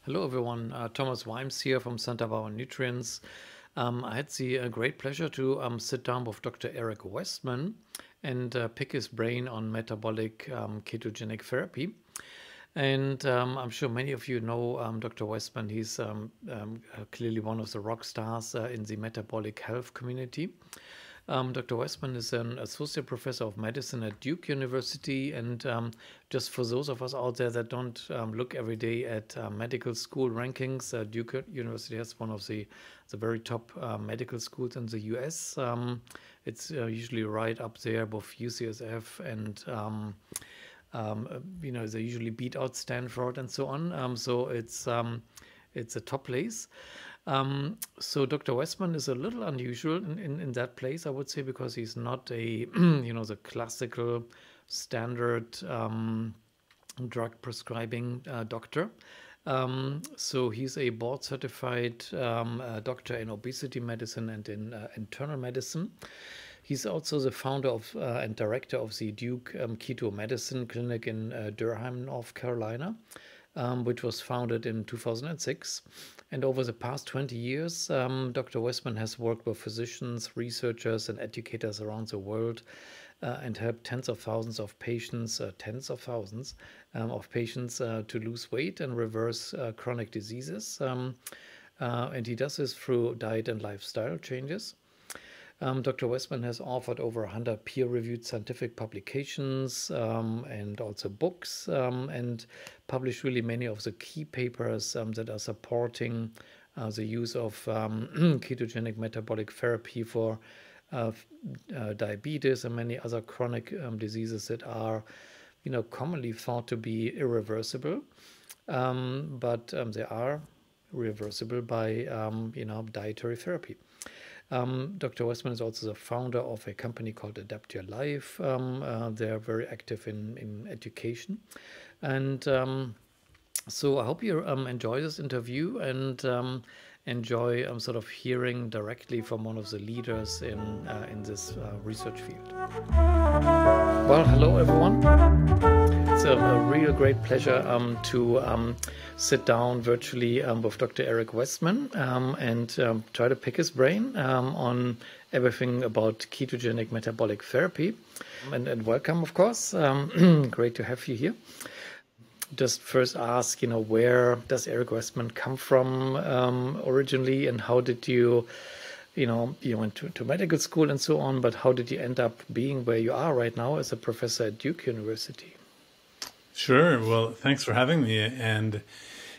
Hello everyone, Thomas Weimbs here from Santa Barbara Nutrients. I had the great pleasure to sit down with Dr. Eric Westman and pick his brain on metabolic ketogenic therapy. And I'm sure many of you know Dr. Westman. He's clearly one of the rock stars in the metabolic health community. Dr. Westman is an associate professor of medicine at Duke University, and just for those of us out there that don't look every day at medical school rankings, Duke University has one of the very top medical schools in the US. It's usually right up there with UCSF and they usually beat out Stanford and so on. So it's a top place. So Dr. Westman is a little unusual in that place, I would say, because he's not a, the classical standard drug prescribing doctor. So he's a board certified doctor in obesity medicine and in internal medicine. He's also the founder of and director of the Duke Keto Medicine Clinic in Durham, North Carolina, which was founded in 2006. And over the past 20 years, Dr. Westman has worked with physicians, researchers, and educators around the world and helped tens of thousands of patients to lose weight and reverse chronic diseases. And he does this through diet and lifestyle changes. Dr. Westman has authored over 100 peer-reviewed scientific publications and also books and published really many of the key papers that are supporting the use of ketogenic metabolic therapy for diabetes and many other chronic diseases that are, commonly thought to be irreversible, but they are reversible by, dietary therapy. Dr. Westman is also the founder of a company called Adapt Your Life. They're very active in education. And so I hope you enjoy this interview and enjoy sort of hearing directly from one of the leaders in this research field. Well, hello everyone. It's a real great pleasure to sit down virtually with Dr. Eric Westman and try to pick his brain on everything about ketogenic metabolic therapy. And welcome, of course. Great to have you here. Just first ask, where does Eric Westman come from originally, and how did you went to medical school and so on, but how did you end up being where you are right now as a professor at Duke University? Sure. Well, thanks for having me. And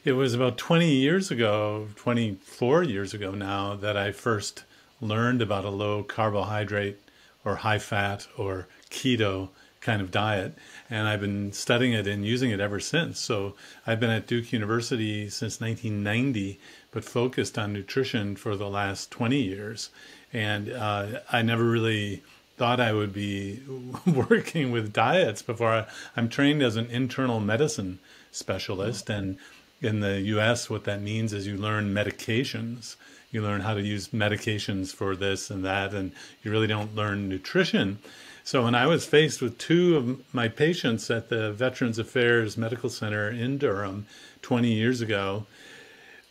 it was about 24 years ago now, that I first learned about a low carbohydrate or high fat or keto kind of diet. And I've been studying it and using it ever since. So I've been at Duke University since 1990, but focused on nutrition for the last 20 years. And I never really thought I would be working with diets before. I'm trained as an internal medicine specialist. And in the US, what that means is you learn medications. You learn how to use medications for this and that, and you really don't learn nutrition. So when I was faced with two of my patients at the Veterans Affairs Medical Center in Durham 20 years ago,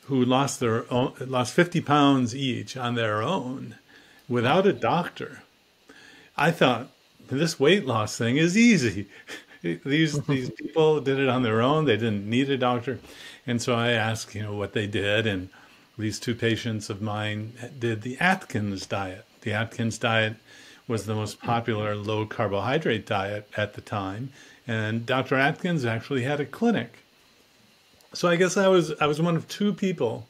who lost 50 pounds each on their own without a doctor, I thought, this weight loss thing is easy. These people did it on their own. They didn't need a doctor. And so I asked, what they did. And these two patients of mine did the Atkins diet. The Atkins diet was the most popular low carbohydrate diet at the time. And Dr. Atkins actually had a clinic. So I guess I was one of two people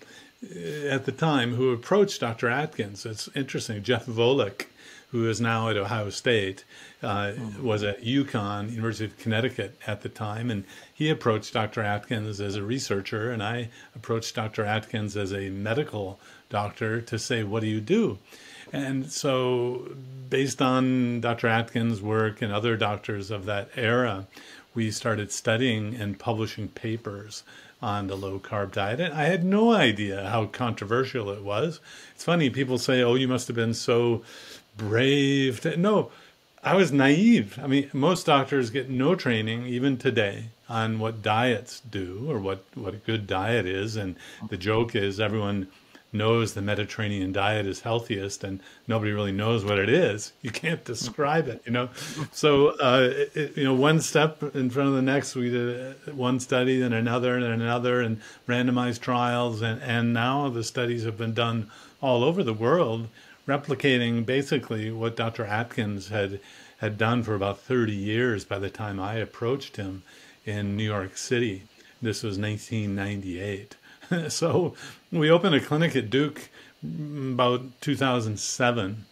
at the time who approached Dr. Atkins. It's interesting. Jeff Volek, who is now at Ohio State, was at UConn, University of Connecticut at the time, and he approached Dr. Atkins as a researcher, and I approached Dr. Atkins as a medical doctor to say, what do you do? And so based on Dr. Atkins' work and other doctors of that era, we started studying and publishing papers on the low-carb diet. And I had no idea how controversial it was. It's funny, people say, oh, you must have been so brave. No, I was naive. I mean, most doctors get no training, even today, on what diets do, or what a good diet is. And the joke is everyone knows the Mediterranean diet is healthiest, and nobody really knows what it is. You can't describe it, you know. So, you know, one step in front of the next. We did one study, then another, and randomized trials, and now the studies have been done all over the world, replicating basically what Dr. Atkins had done for about 30 years by the time I approached him in New York City. This was 1998. So we opened a clinic at Duke about 2007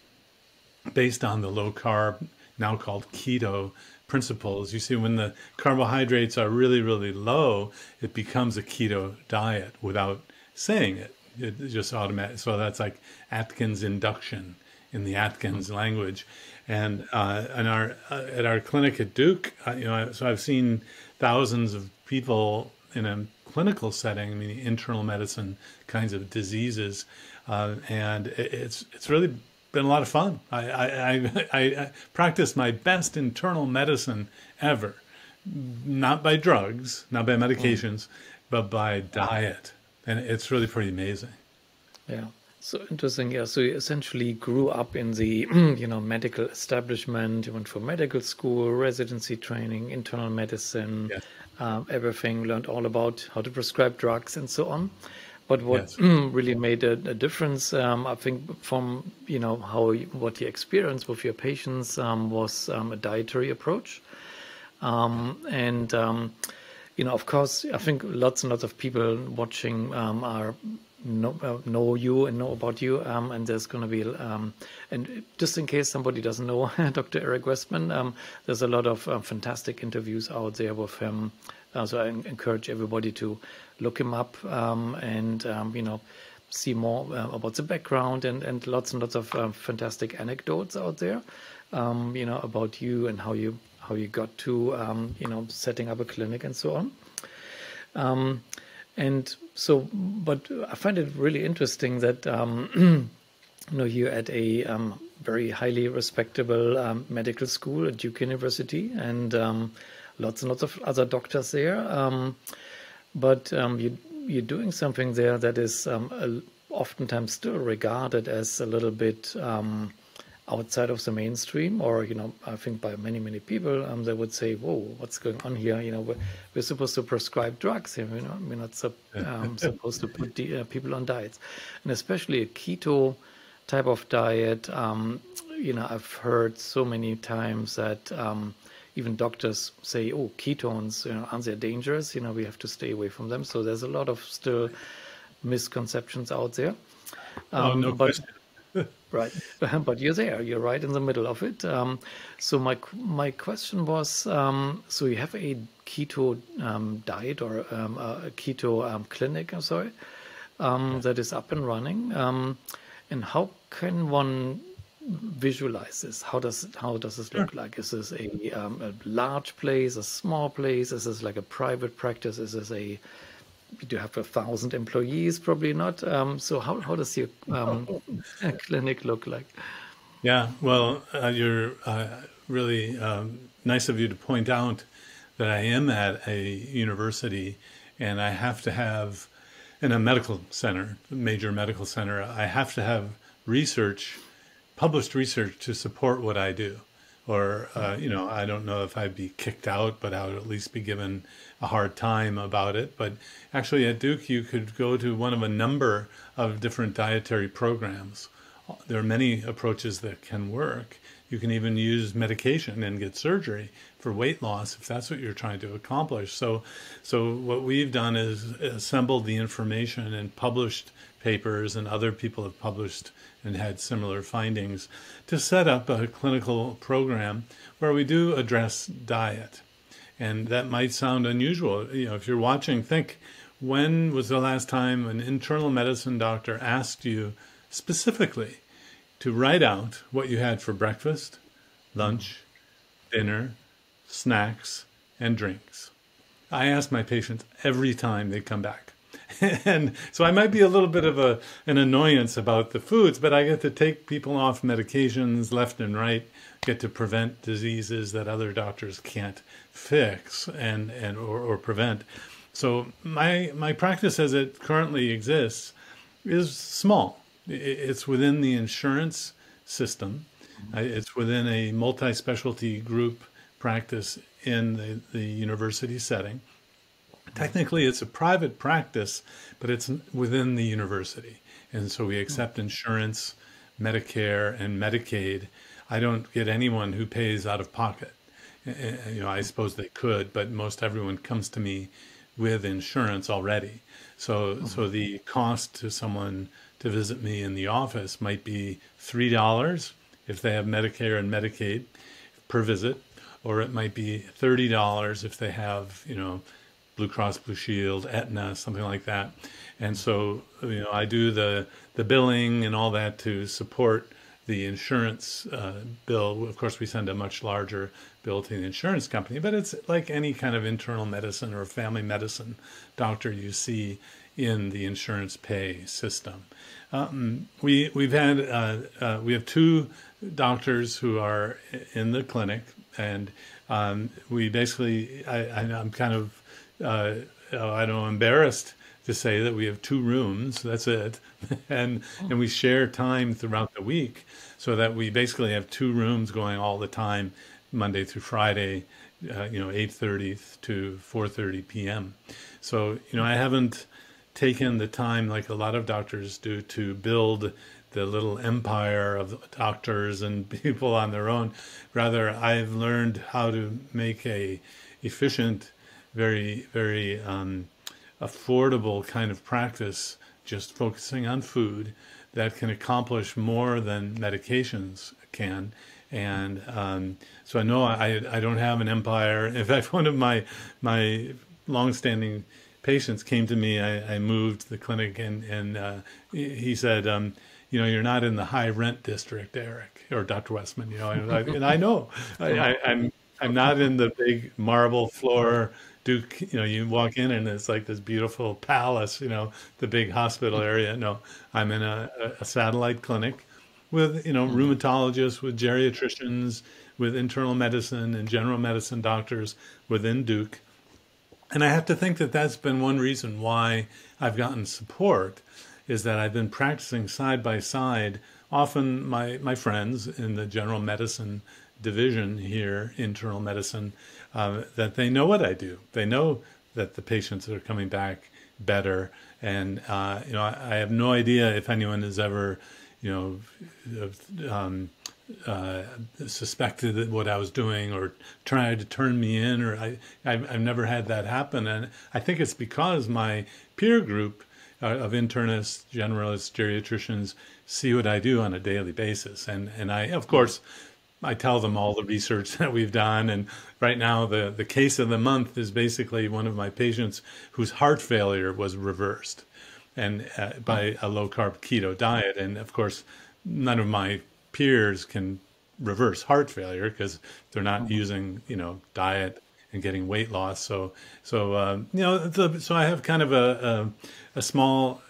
based on the low carb, now called keto principles. You see, when the carbohydrates are really, really low, it becomes a keto diet without saying it. It just automatic. So that's like Atkins induction in the Atkins language. And at our clinic at Duke, you know, so I've seen thousands of people in a clinical setting, meaning internal medicine kinds of diseases, and it's really been a lot of fun. I practiced my best internal medicine ever, not by drugs, not by medications, but by diet, and it's really pretty amazing. Yeah. So interesting. Yeah. So you essentially grew up in the, you know, medical establishment. You went for medical school, residency training, internal medicine, Yes. Everything. Learned all about how to prescribe drugs and so on. But what Yes. really made a difference, I think, from, you know, what you experienced with your patients was a dietary approach. And you know, of course, I think lots and lots of people watching know you and know about you, and there's going to be, and just in case somebody doesn't know Dr. Eric Westman, there's a lot of fantastic interviews out there with him. So I encourage everybody to look him up and you know, see more about the background and lots of fantastic anecdotes out there, you know, about you and how you got to you know, setting up a clinic and so on. And so, but I find it really interesting that you know, you're at a very highly respectable medical school at Duke University, and lots and lots of other doctors there. But you're doing something there that is oftentimes still regarded as a little bit outside of the mainstream, or, you know, I think by many people, they would say, "Whoa, what's going on here? You know, we're supposed to prescribe drugs here. You know, we're not supposed to put people on diets, and especially a keto type of diet." You know, I've heard so many times that even doctors say, "Oh, ketones, you know, aren't they dangerous? You know, we have to stay away from them." So there's a lot of still misconceptions out there. Oh, no But question. right, but you're there. You're right in the middle of it. So my question was, so you have a keto diet, or a keto clinic, I'm sorry, that is up and running. And how can one visualize this? How does this look like? Is this a large place, a small place? Is this like a private practice? Is this do you have 1,000 employees? Probably not. So how does your clinic look like? Yeah, well, you're really nice of you to point out that I am at a university, and I have to have, in a medical center, major medical center, I have to have research, published research to support what I do. Or, you know, I don't know if I'd be kicked out, but I would at least be given a hard time about it. But actually at Duke, you could go to one of a number of different dietary programs. There are many approaches that can work. You can even use medication and get surgery for weight loss if that's what you're trying to accomplish. So what we've done is assembled the information and published papers, and other people have published and had similar findings, to set up a clinical program where we do address diet. And that might sound unusual. You know, if you're watching, think, when was the last time an internal medicine doctor asked you specifically to write out what you had for breakfast, lunch, dinner, snacks, and drinks? I ask my patients every time they come back. And so I might be a little bit of an annoyance about the foods, but I get to take people off medications left and right, get to prevent diseases that other doctors can't fix or prevent. So my practice as it currently exists is small. It's within the insurance system. It's within a multi-specialty group practice in the university setting. Technically, it's a private practice, but it's within the university. And so we accept insurance, Medicare, and Medicaid. I don't get anyone who pays out of pocket. I suppose they could, but most everyone comes to me with insurance already. So the cost to someone to visit me in the office might be $3 if they have Medicare and Medicaid per visit, or it might be $30 if they have, Blue Cross Blue Shield, Aetna, something like that. And so, I do the billing and all that to support the insurance bill. Of course, we send a much larger bill to the insurance company, but it's like any kind of internal medicine or family medicine doctor you see in the insurance pay system. We have two doctors who are in the clinic, and we basically, I'm kind of, I don't know, embarrassed to say that we have two rooms. That's it, and we share time throughout the week, so that we basically have two rooms going all the time, Monday through Friday, 8:30 to 4:30 p.m. So I haven't taken the time like a lot of doctors do to build the little empire of doctors and people on their own. Rather, I've learned how to make a efficient, very, very affordable kind of practice, just focusing on food that can accomplish more than medications can. And so I know I don't have an empire. In fact, one of my longstanding patients came to me. I moved the clinic, and he said, you're not in the high rent district, Eric, or Dr. Westman. And I know I'm not in the big marble floor Duke. You walk in and it's like this beautiful palace. The big hospital area. No, I'm in a satellite clinic with rheumatologists, with geriatricians, with internal medicine and general medicine doctors within Duke. And I have to think that that's been one reason why I've gotten support, is that I've been practicing side by side. Often my friends in the general medicine division here, internal medicine, that they know what I do. They know that the patients are coming back better. And, I have no idea if anyone has ever, suspected what I was doing or tried to turn me in, or I've never had that happen. And I think it's because my peer group of internists, generalists, geriatricians see what I do on a daily basis. And I, of course, I tell them all the research that we've done. And right now, the case of the month is basically one of my patients whose heart failure was reversed and by a low-carb keto diet. And of course, none of my peers can reverse heart failure because they're not using, diet and getting weight loss. So I have kind of a small,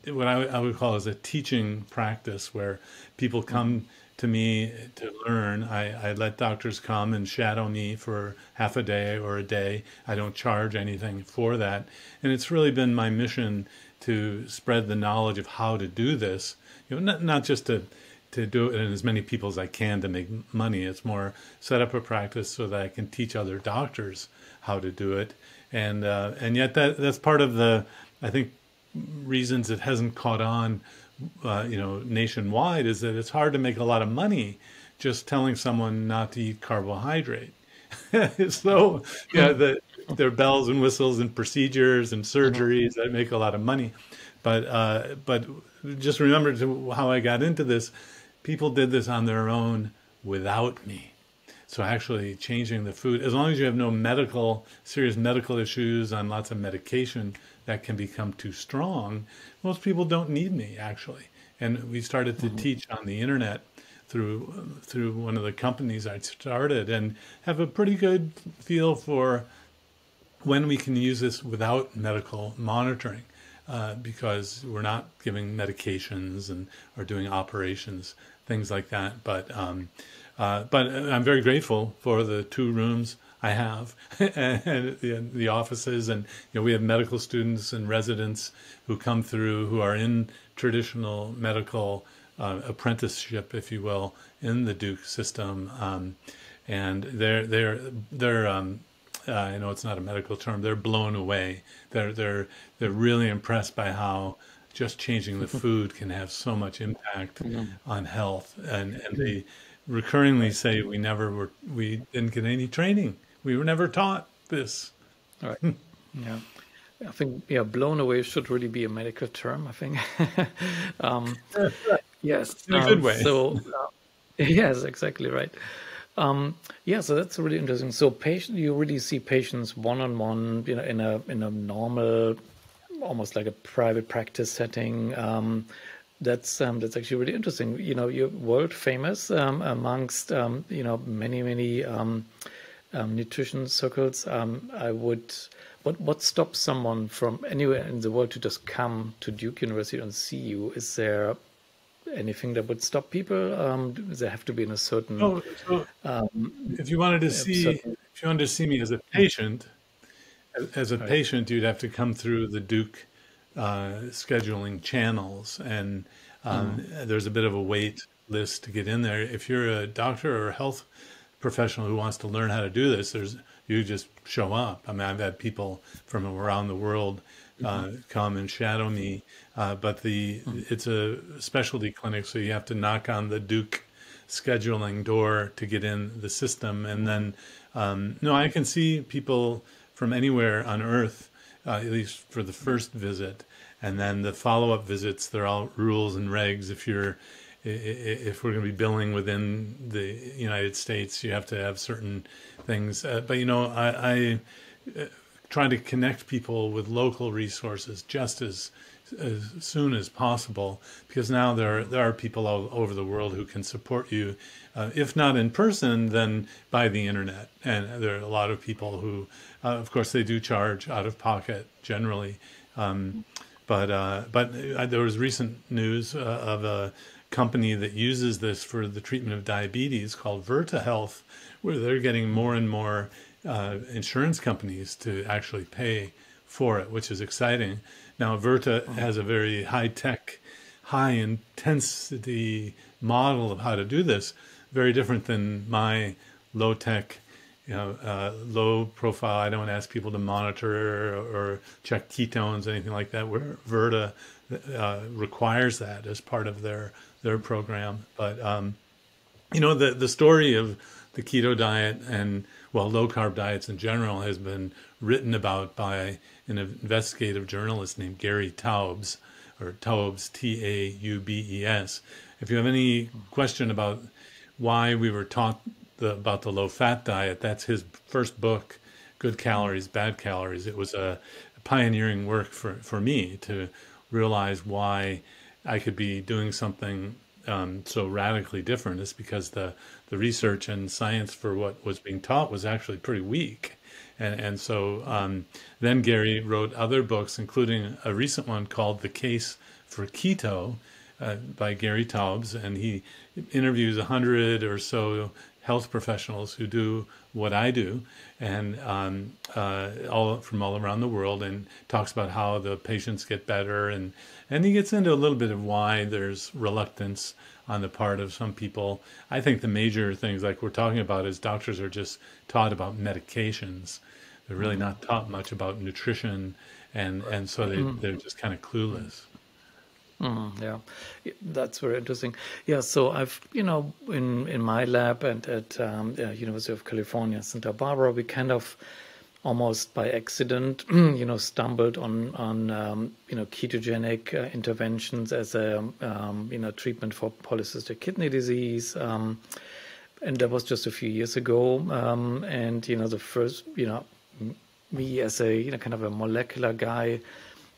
what I would call as a teaching practice, where people come to me to learn. I let doctors come and shadow me for half a day or a day. I don't charge anything for that. And it's really been my mission to spread the knowledge of how to do this, not just to do it in as many people as I can to make money. It's more set up a practice so that I can teach other doctors how to do it. And yet that's part of the, I think, reasons it hasn't caught on, nationwide, is that it's hard to make a lot of money just telling someone not to eat carbohydrate. So, there are bells and whistles and procedures and surgeries that make a lot of money. But just remember how I got into this. People did this on their own without me. So actually changing the food, as long as you have no serious medical issues on lots of medication that can become too strong, most people don't need me, actually. And we started to teach on the internet through one of the companies I started, and have a pretty good feel for when we can use this without medical monitoring. because we're not giving medications and or doing operations, things like that. But I'm very grateful for the 2 rooms I have and the offices, and we have medical students and residents who come through who are in traditional medical apprenticeship, if you will, in the Duke system, and they're I know it's not a medical term. They're blown away. They're really impressed by how just changing the food can have so much impact on health, and they recurringly say we didn't get any training. We were never taught this. All right. Yeah. I think, yeah, blown away should really be a medical term, I think. um, yes. In a good way. Yes, exactly right. Yeah, so that's really interesting. So you really see patients one-on-one, in a normal, almost like a private practice setting. That's actually really interesting. You're world famous amongst many nutrition circles. What stops someone from anywhere in the world to just come to Duke University and see you? Is there anything that would stop people? Does there have to be in a certain? If you wanted to see me as a patient, Right. you'd have to come through the Duke scheduling channels, and there's a bit of a wait list to get in there. If you're a doctor or a health professional who wants to learn how to do this, you just show up. I mean, I've had people from around the world come and shadow me, but it's a specialty clinic, so you have to knock on the Duke scheduling door to get in the system. And then, no, I can see people from anywhere on Earth, at least for the first visit, and then the follow-up visits. They're all rules and regs. If we're going to be billing within the United States, you have to have certain things. But I try to connect people with local resources just as soon as possible, because now there are people all over the world who can support you, if not in person, then by the internet. And there are a lot of people who, of course, they do charge out of pocket generally. But there was recent news of a company that uses this for the treatment of diabetes called Virta Health, where they're getting more and more insurance companies to actually pay for it, which is exciting. Now, Virta has a very high-tech, high-intensity model of how to do this, very different than my low-tech, low profile. I don't ask people to monitor or check ketones, anything like that, where Virta requires that as part of their program. But the story of the keto diet and low carb diets in general has been written about by an investigative journalist named Gary Taubes, or Taubes, Taubes. If you have any question about why we were taught about the low fat diet, that's his first book, Good Calories, Bad Calories. It was a pioneering work for me to realize why I could be doing something so radically different. Is because the research and science for what was being taught was actually pretty weak. And so then Gary wrote other books, including a recent one called The Case For Keto by Gary Taubes, and he interviews 100 or so health professionals who do what I do, and all from all around the world, and talks about how the patients get better, and he gets into a little bit of why there's reluctance on the part of some people. I think the major things like we're talking about is doctors are just taught about medications. They're really not taught much about nutrition, and so they're just kind of clueless. Yeah, that's very interesting. Yeah, so I've, in my lab and at University of California, Santa Barbara, we kind of almost by accident, stumbled on ketogenic interventions as a, treatment for polycystic kidney disease. And that was just a few years ago. And, the first, me as a, kind of a molecular guy,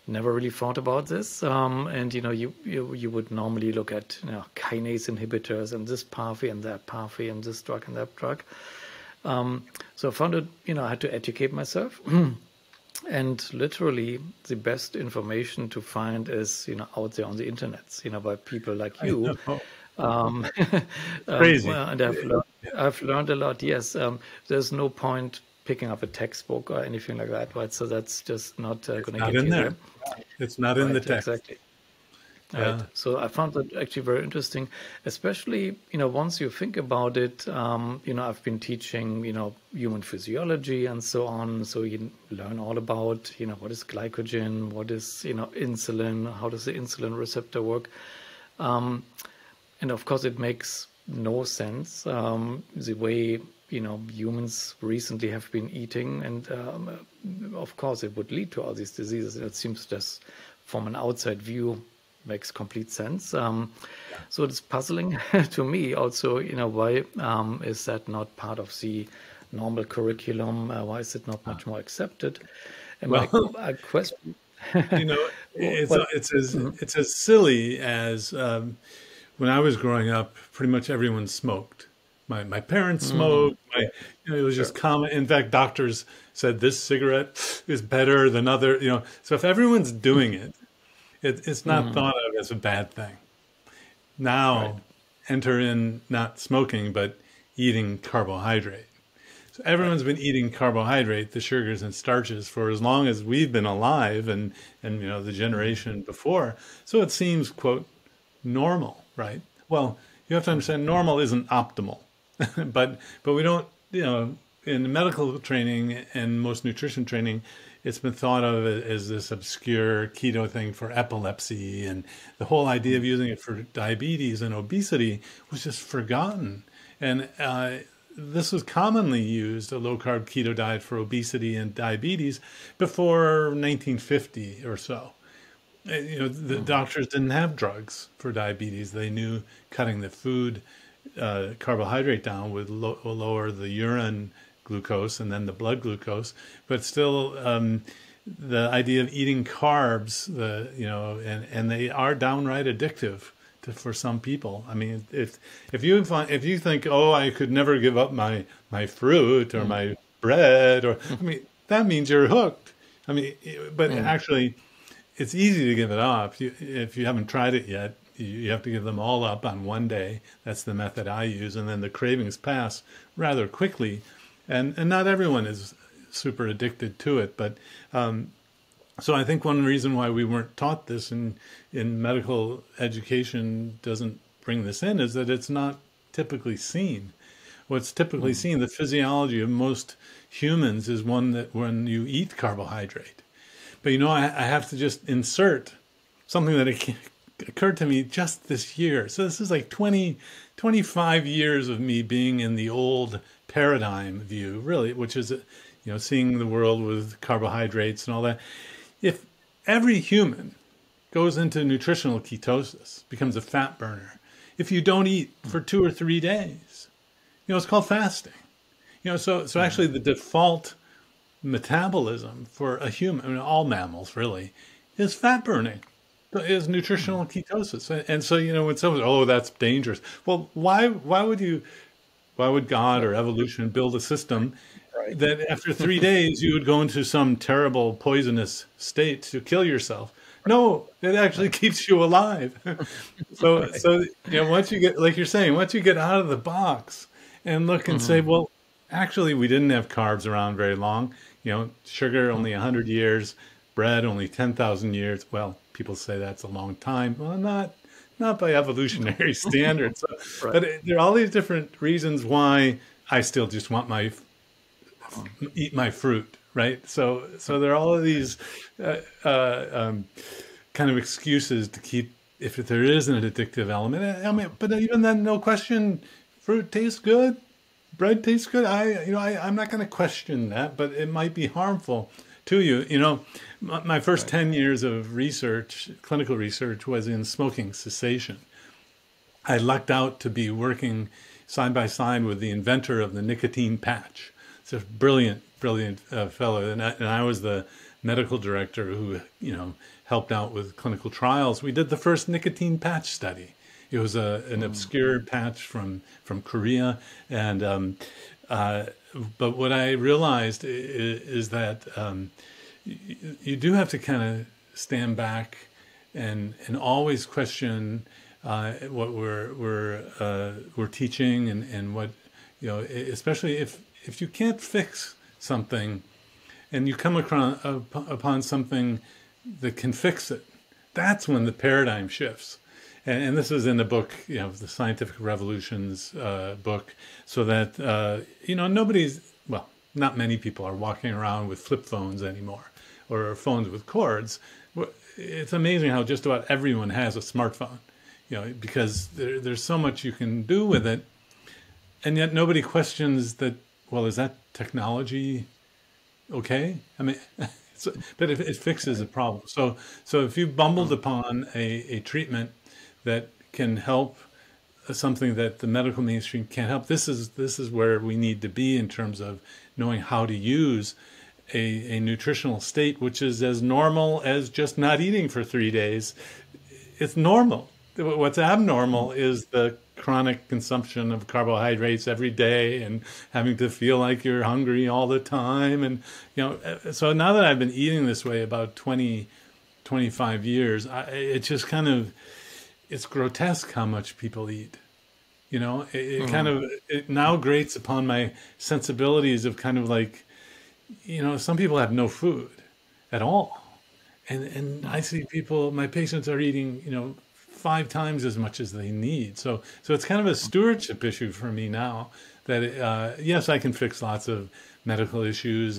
never really thought about this. And, you would normally look at, kinase inhibitors and this pathway and that pathway and this drug and that drug. So I found it, I had to educate myself. And literally, the best information to find is, out there on the internet, by people like I you. know. Um, Crazy. well, and I've learned a lot. Yes, there's no point picking up a textbook or anything like that, right? So that's just not It's going to not get in you there, there. It's not in the right? text. Exactly. Right. Yeah. So I found that actually very interesting, especially, once you think about it, I've been teaching, human physiology and so on. So you learn all about, what is glycogen, what is, insulin, how does the insulin receptor work? Um, and of course, it makes no sense the way, humans recently have been eating. And of course, it would lead to all these diseases. It seems just from an outside view makes complete sense. So it's puzzling to me also, why is that not part of the normal curriculum? Why is it not much more accepted? And my, Well, my question, you know, it's well, it's as mhm, it's as silly as when I was growing up. Pretty much everyone smoked. My parents mm, smoked. It was just sure. common. In fact, doctors said this cigarette is better than other. So if everyone's doing it, it's not Mm, thought of as a bad thing. right. Now, enter in not smoking but eating carbohydrate. So Right. everyone's been eating carbohydrate, the sugars and starches, for as long as we've been alive, and the Mm, generation before. So it seems, quote, normal, right? Well, you have to mm, understand normal isn't optimal, but we don't, in medical training and most nutrition training, it's been thought of as this obscure keto thing for epilepsy, and the whole idea of mm, using it for diabetes and obesity was just forgotten. And this was commonly used, a low carb keto diet for obesity and diabetes, before 1950 or so. The mm, doctors didn't have drugs for diabetes. They knew cutting the food carbohydrate down would lower the urine glucose and then the blood glucose. But still, the idea of eating carbs, and they are downright addictive for some people. I mean, if you think, oh, I could never give up my fruit or mm, my bread, or I mean, that means you're hooked. I mean, but mm, actually, it's easy to give it up. If you haven't tried it yet, you have to give them all up on one day. That's the method I use, and then the cravings pass rather quickly. And not everyone is super addicted to it, but so I think one reason why we weren't taught this in medical education doesn't bring this in is that it's not typically seen. What's typically mm, seen, the physiology of most humans is one that when you eat carbohydrate. But I have to just insert something that occurred to me just this year. So this is like 25 years of me being in the old paradigm view, really, which is, seeing the world with carbohydrates and all that. If every human goes into nutritional ketosis, becomes a fat burner, if you don't eat for 2 or 3 days, it's called fasting. So mm, actually the default metabolism for a human, I mean, all mammals really, is fat burning, is mm, nutritional ketosis. And so, when someone, oh, that's dangerous. Well, why would God or evolution build a system right. that after 3 days you would go into some terrible poisonous state to kill yourself? No, it actually Right. keeps you alive. so, Right. so, once you get, like you're saying, once you get out of the box and look and say, Mm, well, actually, we didn't have carbs around very long. Sugar mm, only 100 years, bread only 10,000 years. Well, people say that's a long time. Well, not by no. evolutionary standards. So, Right. but there are all these different reasons why I still just want my Mm, eat my fruit, right? So there are all of these uh, uh, um, kind of excuses to keep, if there is an addictive element. I mean, but even then, no question, fruit tastes good, bread tastes good. I'm not going to question that, but it might be harmful to you. My first right. 10 years of research, clinical research, was in smoking cessation. I lucked out to be working side by side with the inventor of the nicotine patch. It's a brilliant, brilliant fellow, and I was the medical director who, helped out with clinical trials. We did the first nicotine patch study. It was an Mm, obscure patch from Korea, and uh, but what I realized is that you do have to kind of stand back and always question what we're teaching and what, especially if you can't fix something and you come across upon something that can fix it, that's when the paradigm shifts. And this is in the book, the Scientific Revolutions book, so that not many people are walking around with flip phones anymore, or phones with cords. It's amazing how just about everyone has a smartphone, because there's so much you can do with it, and yet nobody questions that. Well, is that technology okay? I mean, but it fixes a problem. So if you bumbled upon a treatment that can help something that the medical mainstream can't help, this is where we need to be in terms of knowing how to use a nutritional state, which is as normal as just not eating for 3 days. It's normal. What's abnormal is the chronic consumption of carbohydrates every day and having to feel like you're hungry all the time. And, so now that I've been eating this way about 25 years, it's just kind of, it's grotesque how much people eat. It now grates upon my sensibilities of kind of like, some people have no food at all. And I see my patients are eating, 5 times as much as they need. So it's kind of a stewardship issue for me now that, yes, I can fix lots of medical issues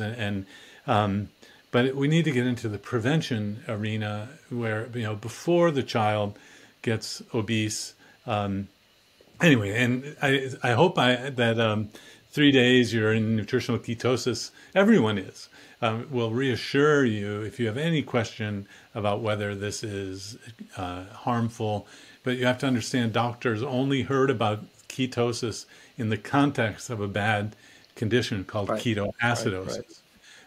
but we need to get into the prevention arena where, before the child gets obese. Anyway, and I hope that 3 days you're in nutritional ketosis, everyone is, will reassure you if you have any question about whether this is harmful. But you have to understand, doctors only heard about ketosis in the context of a bad condition called ketoacidosis. Right.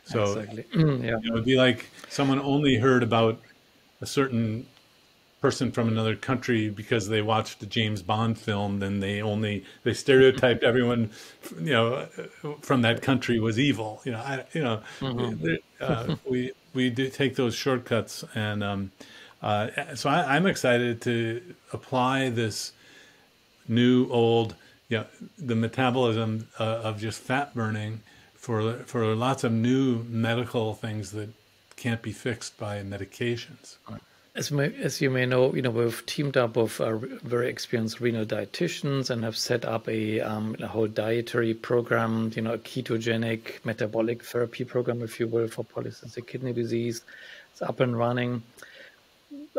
So exactly. It'd be like someone only heard about a certain person from another country because they watched a James Bond film, then they stereotyped everyone, from that country was evil. We do take those shortcuts, and so I'm excited to apply this new old, the metabolism of just fat burning for lots of new medical things that can't be fixed by medications. As you may know, we've teamed up with very experienced renal dietitians and have set up a whole dietary program, a ketogenic metabolic therapy program, if you will, for polycystic kidney disease. It's up and running.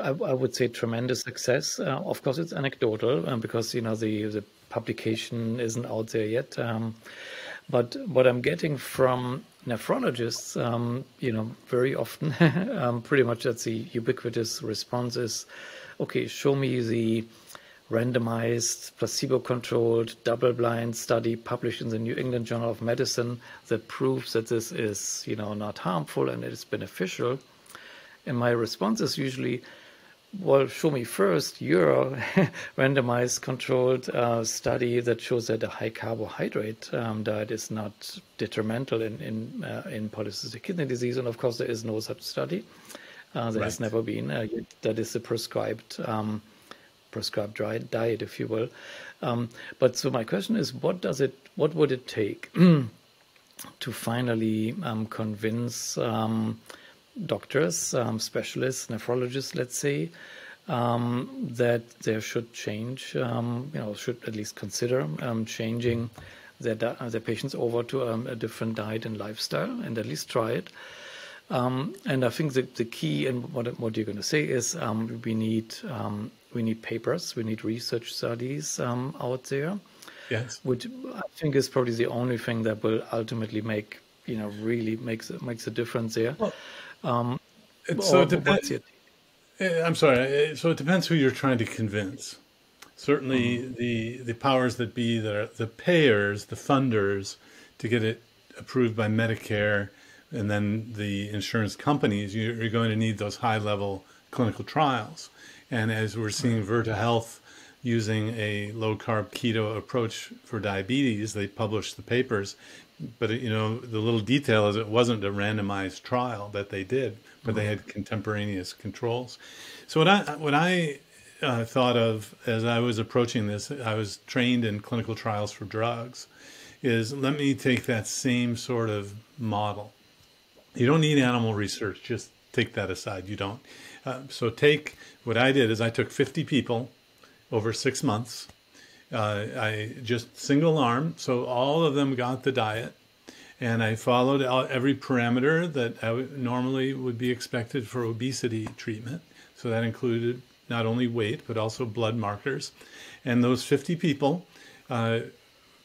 I would say tremendous success. Of course, it's anecdotal because the publication isn't out there yet. But what I'm getting from nephrologists, very often, pretty much that's the ubiquitous response is, okay, show me the randomized, placebo-controlled, double-blind study published in the New England Journal of Medicine that proves that this is, not harmful and it is beneficial. And my response is usually, well, show me first your randomized controlled study that shows that a high carbohydrate diet is not detrimental in polycystic kidney disease. And of course, there is no such study. There has never been. That is the prescribed diet, if you will. But so my question is, what would it take to finally convince doctors, specialists, nephrologists, let's say, that there should change, should at least consider changing their patients over to a different diet and lifestyle, and at least try it. And I think the key, and what you're going to say is, we need papers, we need research studies out there. Yes. Which I think is probably the only thing that will ultimately make, really makes a difference there. Well, so it depends. I'm sorry. So it depends who you're trying to convince. Certainly, the powers that be, that are the payers, the funders, to get it approved by Medicare, and then the insurance companies. You're going to need those high-level clinical trials. And as we're seeing Virta Health using a low-carb keto approach for diabetes, they published the papers. but you know, the little detail is it wasn't a randomized trial that they did, but they had contemporaneous controls. So what I thought of as I was approaching this, I was trained in clinical trials for drugs, is let me take that same sort of model. You don't need animal research, just take that aside. You don't. So take what I did is I took 50 people over 6 months. I just single arm, so all of them got the diet, and I followed every parameter that normally would be expected for obesity treatment. So that included not only weight, but also blood markers. And those 50 people,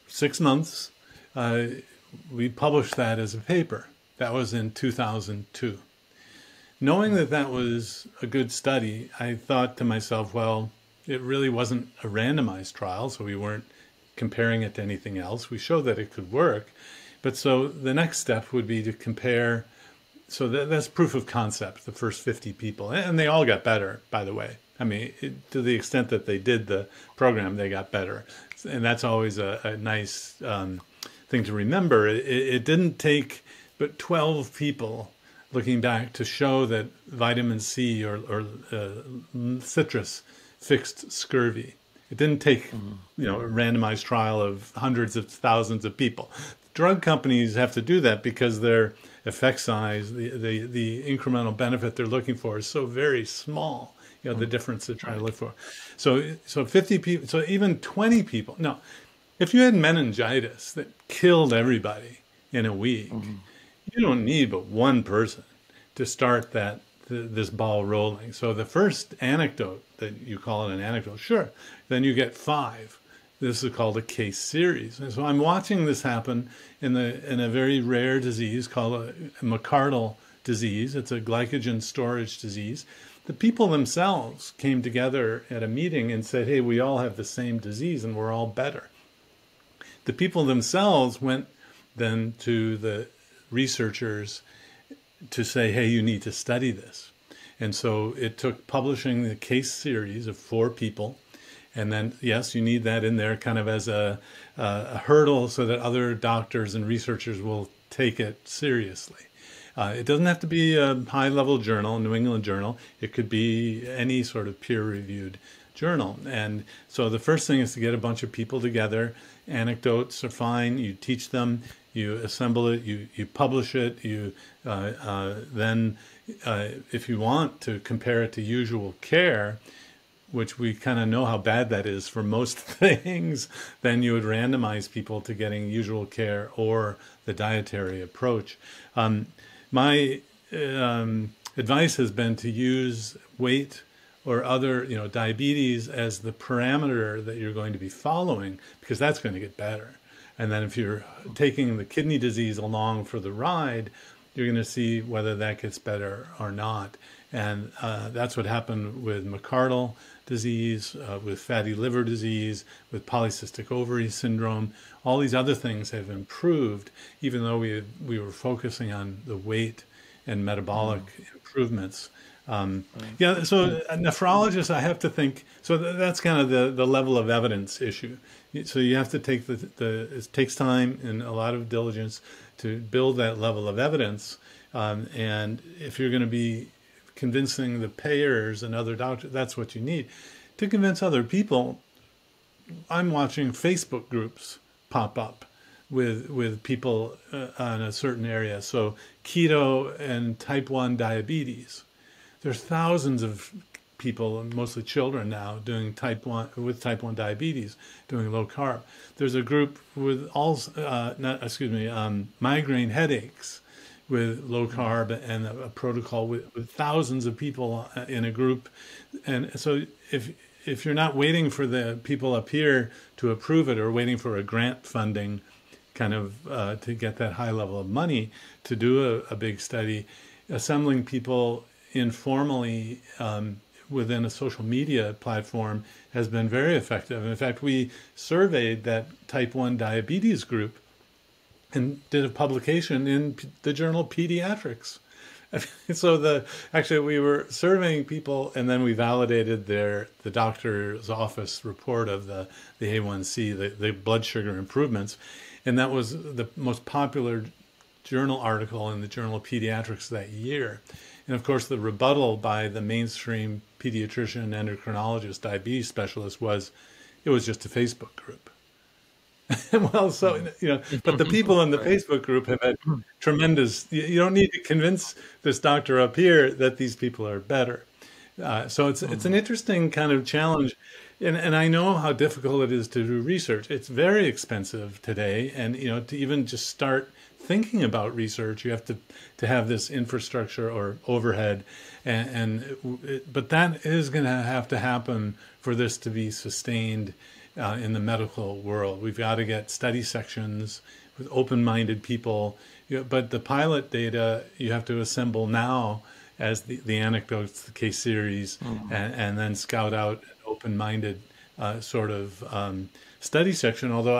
6 months, we published that as a paper. That was in 2002. Knowing that that was a good study, I thought to myself, well, it really wasn't a randomized trial, so we weren't comparing it to anything else. We showed that it could work. But so the next step would be to compare. So that's proof of concept, the first 50 people. And they all got better, by the way. I mean, to the extent that they did the program, they got better. And that's always a nice thing to remember. It didn't take but 12 people, looking back, to show that vitamin C or citrus fixed scurvy. It didn't take, you know, a randomized trial of hundreds of thousands of people. Drug companies have to do that because their effect size, the incremental benefit they're looking for is so very small. You know, the difference they're trying to look for. So 50 people, so even 20 people. No, if you had meningitis that killed everybody in a week, you don't need but one person to start this ball rolling. So the first anecdote, that you call it an anecdote, sure, then you get 5. This is called a case series. And so I'm watching this happen in a very rare disease called a McArdle disease. It's a glycogen storage disease. The people themselves came together at a meeting and said, hey, we all have the same disease and we're all better. The people themselves went then to the researchers to say, hey, you need to study this. And so it took publishing the case series of 4 people. And then, yes, you need that in there kind of as a hurdle so that other doctors and researchers will take it seriously. It doesn't have to be a high-level journal, New England Journal. It could be any sort of peer-reviewed journal. And so the first thing is to get a bunch of people together. Anecdotes are fine. You teach them. You assemble it. You publish it. You then, if you want to compare it to usual care, which we kind of know how bad that is for most things, then you would randomize people to getting usual care or the dietary approach. My advice has been to use weight or other, you know, diabetes as the parameter that you're going to be following, because that's going to get better. And then if you're taking the kidney disease along for the ride, you're going to see whether that gets better or not. And that's what happened with McArdle disease, with fatty liver disease, with polycystic ovary syndrome. All these other things have improved, even though we were focusing on the weight and metabolic improvements. Yeah, so a nephrologist, I have to think, so that's kind of the level of evidence issue. So you have to take it takes time and a lot of diligence to build that level of evidence. And if you're going to be convincing the payers and other doctors, that's what you need. To convince other people, I'm watching Facebook groups pop up with people on a certain area. So keto and type 1 diabetes. There's thousands of people, mostly children now, doing type 1 diabetes, doing low carb. There's a group with migraine headaches with low carb, and a protocol with thousands of people in a group. And so if you're not waiting for the people up here to approve it, or waiting for a grant funding kind of to get that high level of money to do a big study, assembling people informally within a social media platform has been very effective. In fact, we surveyed that type 1 diabetes group and did a publication in the journal Pediatrics. So actually we were surveying people, and then we validated the doctor's office report of the A1C, the blood sugar improvements. And that was the most popular journal article in the Journal of Pediatrics that year. And of course, the rebuttal by the mainstream pediatrician, endocrinologist, diabetes specialist was, it was just a Facebook group. Well, so, but the people in the Facebook group have had tremendous, you don't need to convince this doctor up here that these people are better. So it's an interesting kind of challenge. And I know how difficult it is to do research. It's very expensive today. And, to even just start thinking about research, you have to have this infrastructure or overhead. But that is going to have to happen for this to be sustained in the medical world. We've got to get study sections with open-minded people. But the pilot data you have to assemble now as the anecdotes, the case series, and then scout out an open-minded sort of study section. Although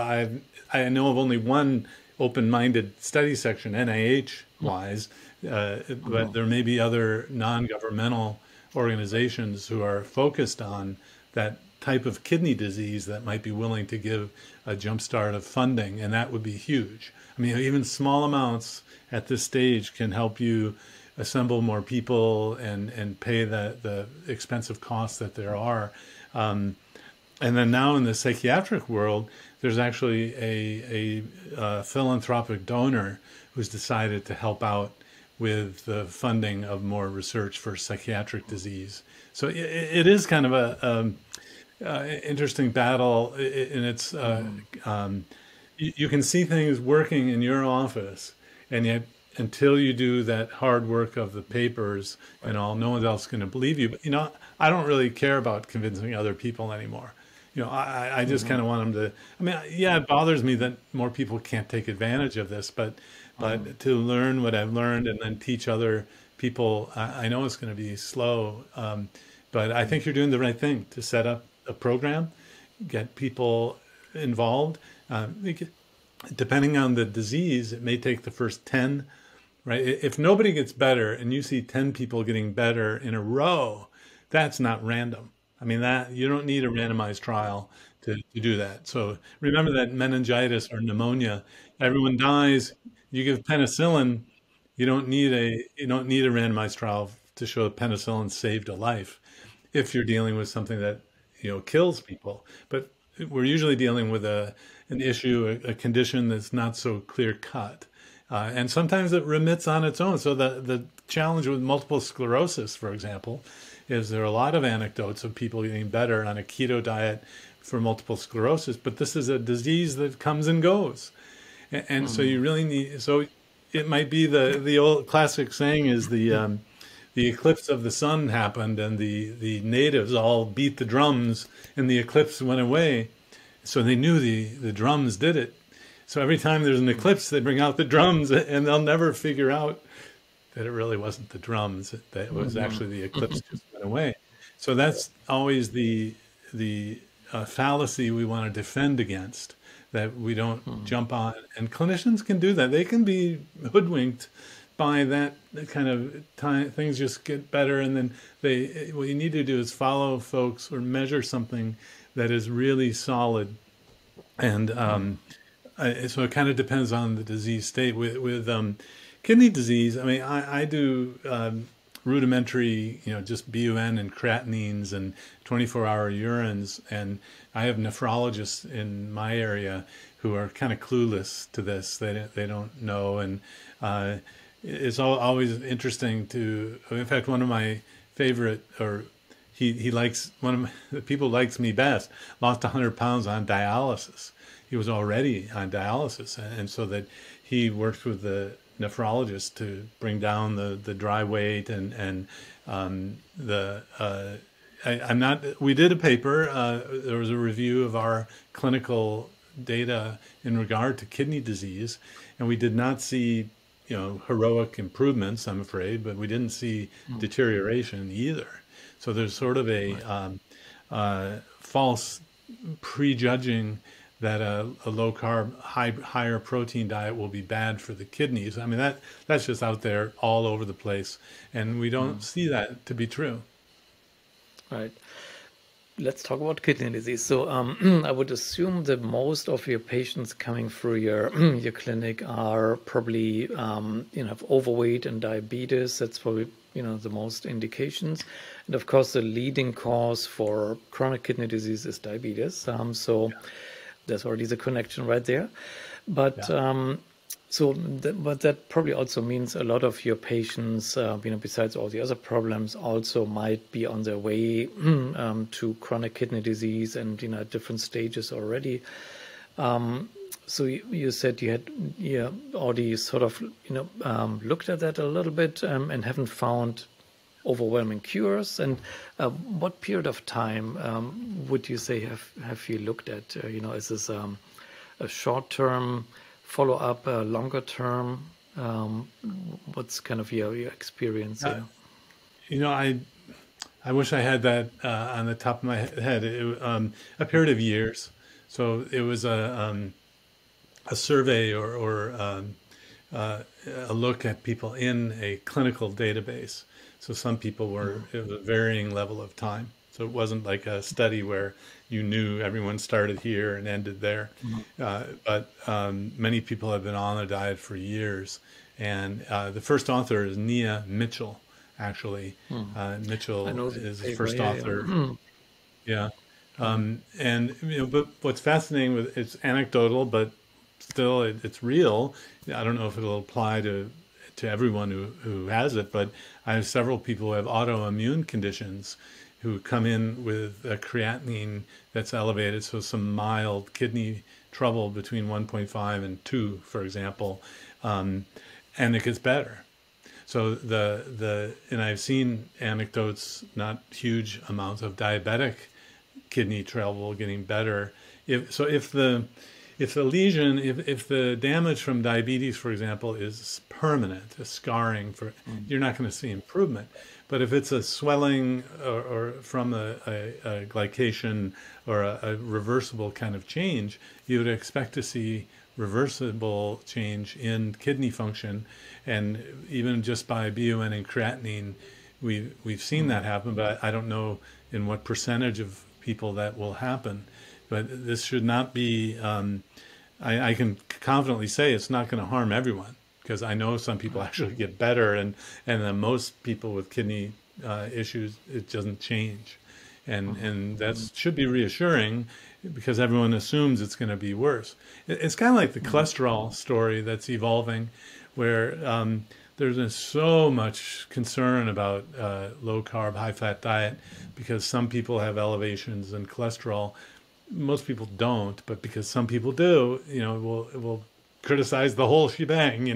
I know of only one open-minded study section, NIH-wise, but there may be other non-governmental organizations who are focused on that type of kidney disease that might be willing to give a jumpstart of funding, and that would be huge. I mean, even small amounts at this stage can help you assemble more people and pay the expensive costs that there are. And then now in the psychiatric world, there's actually a philanthropic donor who's decided to help out with the funding of more research for psychiatric disease. So it is kind of a interesting battle, and it's you can see things working in your office, and yet until you do that hard work of the papers and all, no one else is going to believe you. But I don't really care about convincing other people anymore. I just kind of want them to. I mean, yeah, it bothers me that more people can't take advantage of this, but to learn what I've learned and then teach other people, I know it's going to be slow, but I think you're doing the right thing to set up a program, get people involved. Depending on the disease, it may take the first 10, right? If nobody gets better and you see 10 people getting better in a row, that's not random. I mean, that you don't need a randomized trial to do that. So remember that meningitis or pneumonia, everyone dies. You give penicillin, you don't need a randomized trial to show that penicillin saved a life if you're dealing with something that kills people. But we're usually dealing with an issue, a condition that's not so clear cut. And sometimes it remits on its own. So the challenge with multiple sclerosis, for example, is there are a lot of anecdotes of people getting better on a keto diet for multiple sclerosis, but this is a disease that comes and goes. And so you really need, so it might be the old classic saying is the eclipse of the sun happened and the natives all beat the drums and the eclipse went away. So they knew the drums did it. So every time there's an eclipse, they bring out the drums and they'll never figure out that it really wasn't the drums, that it was actually the eclipse just went away. So that's always the fallacy we want to defend against, that we don't jump on. And clinicians can do that. They can be hoodwinked by that kind of time. Things just get better, and then what you need to do is follow folks or measure something that is really solid. And so it kind of depends on the disease state. With kidney disease, I mean, I do rudimentary, just BUN and creatinines and 24-hour urines, and I have nephrologists in my area who are kind of clueless to this. They don't know, and it's always interesting to. In fact, one of my favorite, or he likes, one of the people who likes me best, lost 100 pounds on dialysis. He was already on dialysis, and so that he worked with the nephrologist to bring down the dry weight and we did a paper, there was a review of our clinical data in regard to kidney disease, and we did not see heroic improvements, I'm afraid, but we didn't see deterioration either. So there's sort of a false prejudging that a low carb, higher protein diet will be bad for the kidneys. I mean, that's just out there all over the place, and we don't see that to be true. Right. let's talk about kidney disease. So I would assume that most of your patients coming through your your clinic are probably have overweight and diabetes. That's probably the most indications, and of course the leading cause for chronic kidney disease is diabetes. So there's already the connection right there. But Yeah. but that probably also means a lot of your patients, besides all the other problems, also might be on their way to chronic kidney disease and, at different stages already. So you said you had already sort of, looked at that a little bit and haven't found overwhelming cures. And what period of time would you say have you looked at? Is this a short-term follow-up, longer term? What's kind of your experience Uh, here? I wish I had that on the top of my head. A period of years. So it was a survey or a look at people in a clinical database. So some people were it was a varying level of time. So it wasn't like a study where you knew everyone started here and ended there. Mhm. But many people have been on the diet for years. And the first author is Nia Mitchell, actually. Hmm. I Mitchell know the is the paper. first Yeah, author. yeah. Yeah. Mhm. And but what's fascinating with it's anecdotal, but still it's real. I don't know if it'll apply to everyone who has it, but I have several people who have autoimmune conditions who come in with a creatinine that's elevated, so some mild kidney trouble between 1.5 and 2, for example, and it gets better. So and I've seen anecdotes, not huge amounts of diabetic kidney trouble getting better. If the lesion, if the damage from diabetes, for example, is permanent, a scarring, Mhm. you're not going to see improvement. But if it's a swelling or from a glycation or a reversible kind of change, you would expect to see reversible change in kidney function, and even just by BUN and creatinine, we've seen that happen. But I don't know in what percentage of people that will happen. But this should not be. I can confidently say it's not going to harm everyone because I know some people actually get better, and most people with kidney issues it doesn't change, and that should be reassuring because everyone assumes it's going to be worse. It's kind of like the cholesterol story that's evolving, where there's been so much concern about low carb, high fat diet because some people have elevations in cholesterol. Most people don't, but because some people do, we'll criticize the whole shebang,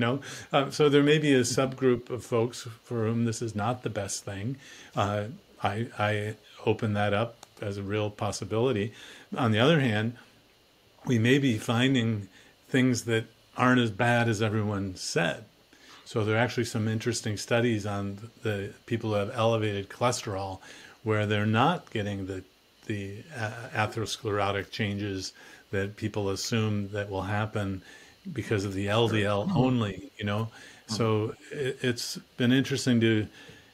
So there may be a subgroup of folks for whom this is not the best thing. Uh, I open that up as a real possibility. On the other hand, we may be finding things that aren't as bad as everyone said. So there are actually some interesting studies on the people who have elevated cholesterol where they're not getting the atherosclerotic changes that people assume that will happen because of the Sure. LDL only. So it's been interesting to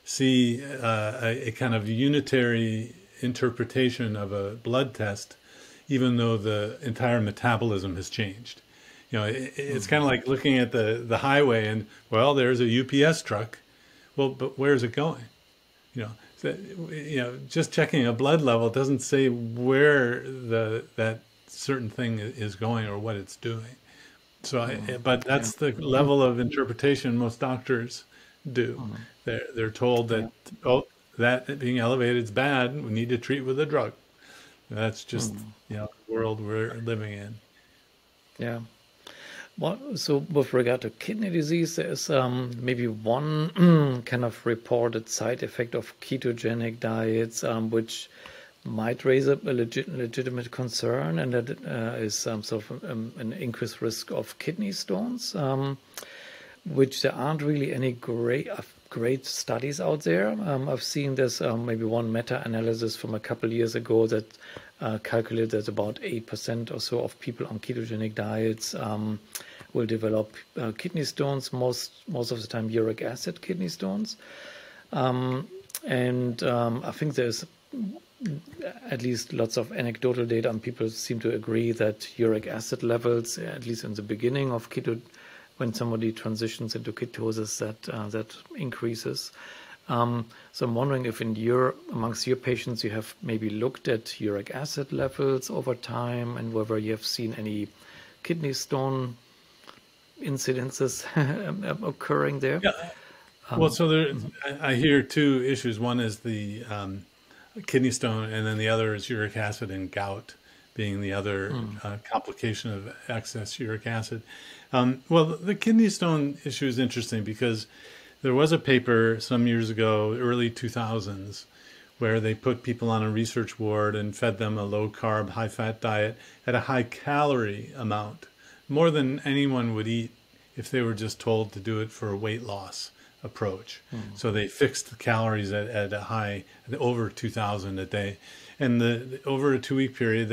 see a kind of unitary interpretation of a blood test, even though the entire metabolism has changed. It's kind of like looking at the highway and, well, there's a UPS truck. Well, but where's it going? You know, so, just checking a blood level doesn't say where that certain thing is going or what it's doing. So, but Yeah. that's the level of interpretation most doctors do. Mhm. They're told Yeah. that, oh, that being elevated is bad. We need to treat with a drug. That's just Mhm. the world we're living in. Yeah. Well, so with regard to kidney disease, there's maybe one kind of reported side effect of ketogenic diets, which might raise up a legitimate concern, and that is sort of an increased risk of kidney stones, which there aren't really any great studies out there. I've seen this maybe one meta-analysis from a couple years ago that calculated that about 8% or so of people on ketogenic diets will develop kidney stones, most of the time uric acid kidney stones. And I think there's at least lots of anecdotal data, and people seem to agree that uric acid levels, at least in the beginning of keto, when somebody transitions into ketosis, that increases. So I'm wondering if amongst your patients you have maybe looked at uric acid levels over time, and whether you have seen any kidney stone incidences occurring there. Yeah. Well, so I hear two issues. One is the kidney stone, and then the other is uric acid and gout being the other complication of excess uric acid. Well, the kidney stone issue is interesting because there was a paper some years ago, early 2000s, where they put people on a research ward and fed them a low-carb, high-fat diet at a high-calorie amount, more than anyone would eat if they were just told to do it for a weight loss approach. So they fixed the calories at a high, over 2,000 a day. And over a 2-week period,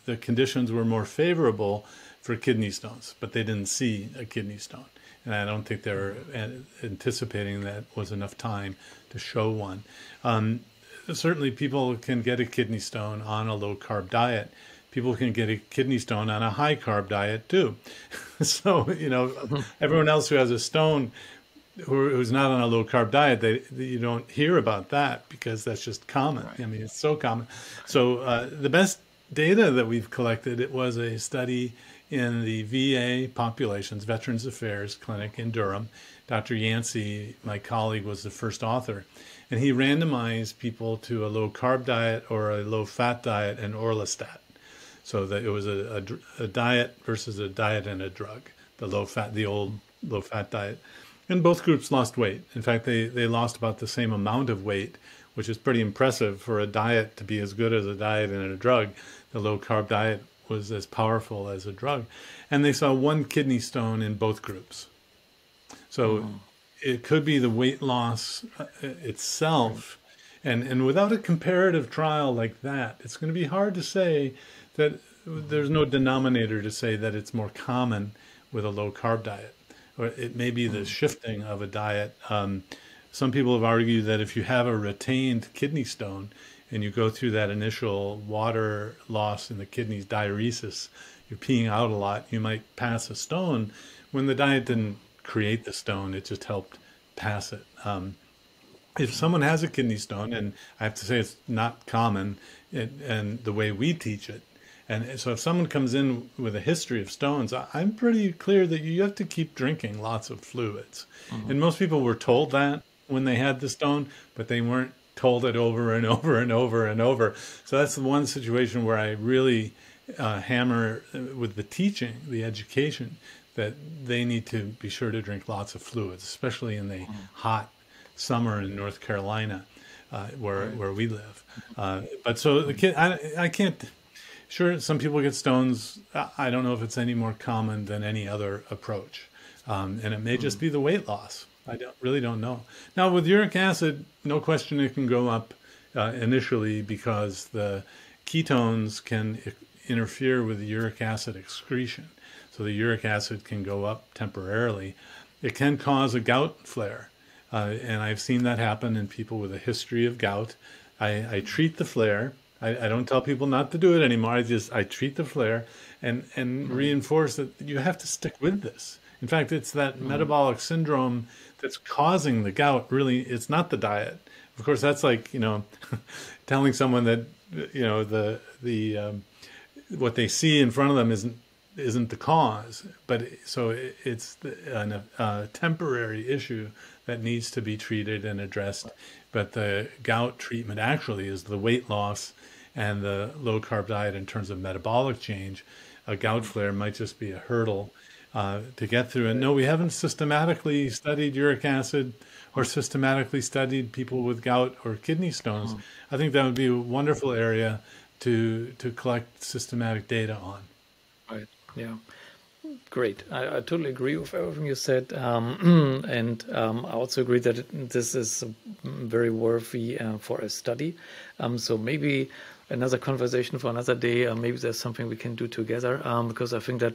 the conditions were more favorable for kidney stones, but they didn't see a kidney stone. And I don't think they were anticipating that was enough time to show one. Certainly people can get a kidney stone on a low-carb diet. People can get a kidney stone on a high-carb diet too. So, everyone else who has a stone who's not on a low-carb diet, you don't hear about that because that's just common. Right. I mean, it's so common. So the best data that we've collected, it was a study in the VA populations, Veterans Affairs Clinic in Durham. Dr. Yancey, my colleague, was the first author. And he randomized people to a low-carb diet or a low-fat diet and orlistat. So that it was a diet versus a diet and a drug, the old low-fat diet. And both groups lost weight. In fact, they lost about the same amount of weight, which is pretty impressive for a diet to be as good as a diet and a drug. The low-carb diet was as powerful as a drug. And they saw one kidney stone in both groups. So it could be the weight loss itself. And without a comparative trial like that, it's going to be hard to say that there's no denominator to say that it's more common with a low-carb diet. Or it may be the shifting of a diet. Some people have argued that if you have a retained kidney stone and you go through that initial water loss in the kidneys, diuresis, you're peeing out a lot, you might pass a stone when the diet didn't create the stone, it just helped pass it. If someone has a kidney stone, and I have to say it's not common and the way we teach it, and so if someone comes in with a history of stones, I'm pretty clear that you have to keep drinking lots of fluids. And most people were told that when they had the stone, but they weren't told it over and over and over and over. So that's the one situation where I really hammer with the teaching, the education, that they need to be sure to drink lots of fluids, especially in the hot summer in North Carolina, where we live. But so the kid, I can't. Sure, some people get stones. I don't know if it's any more common than any other approach. And it may just be the weight loss. I really don't know. Now, with uric acid, no question it can go up initially because the ketones can interfere with the uric acid excretion. So the uric acid can go up temporarily. It can cause a gout flare. And I've seen that happen in people with a history of gout. I treat the flare. I don't tell people not to do it anymore. I treat the flare and reinforce that you have to stick with this. In fact, it's that metabolic syndrome that's causing the gout. Really, it's not the diet. Of course, that's like, telling someone that, what they see in front of them isn't the cause. But so it's a temporary issue that needs to be treated and addressed. But the gout treatment actually is the weight loss and the low-carb diet in terms of metabolic change. A gout flare might just be a hurdle to get through. And no, we haven't systematically studied uric acid or systematically studied people with gout or kidney stones. I think that would be a wonderful area to collect systematic data on. Right, yeah. Great. I totally agree with everything you said. And I also agree that this is very worthy for a study. So maybe another conversation for another day. Maybe there's something we can do together because I think that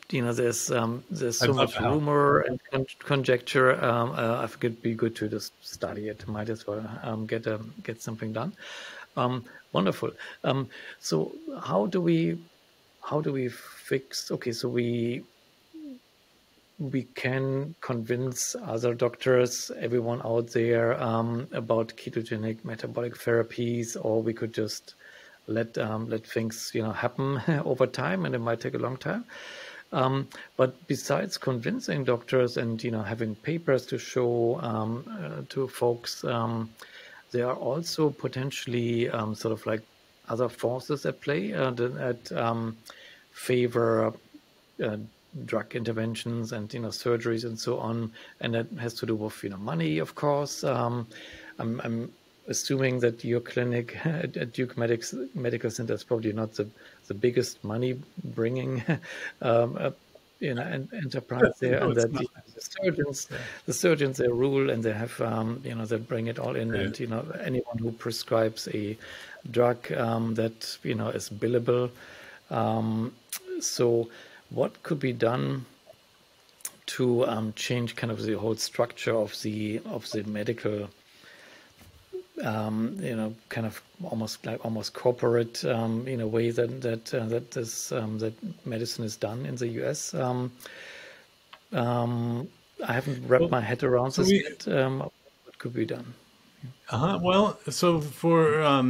there's so much rumor and conjecture. I think it'd be good to just study it. Might as well get something done. Wonderful. So how do we fix? Okay, so we can convince other doctors, everyone out there, about ketogenic metabolic therapies, or we could just let things happen over time, and it might take a long time. But besides convincing doctors and having papers to show to folks, there are also potentially sort of like other forces at play that favor uh, drug interventions and surgeries and so on, and that has to do with money, of course. I'm assuming that your clinic at Duke Medical Center is probably not the biggest money bringing enterprise there, No, and it's that not. the Yeah. surgeons they rule, and they have they bring it all in, Yeah. and anyone who prescribes a drug that is billable. So what could be done to change kind of the whole structure of the medical, kind of almost corporate, in a way that medicine is done in the US? I haven't wrapped Well, my head around so this we, yet. What could be done? well, so for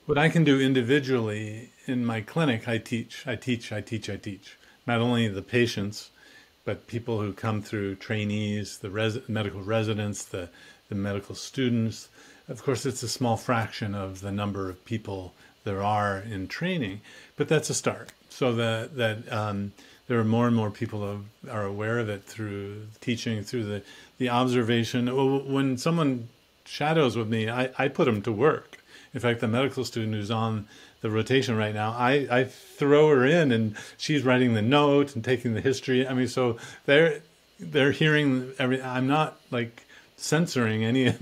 what I can do individually in my clinic, I teach. Not only the patients, but people who come through, trainees, the medical residents, the medical students. Of course, it's a small fraction of the number of people there are in training, but that's a start. So that there are more and more people who are aware of it through teaching, through the observation. When someone shadows with me, I put them to work. In fact, the medical student who's on the rotation right now, I throw her in, and she's writing the note and taking the history. I mean, so they're hearing every. I'm not like censoring any of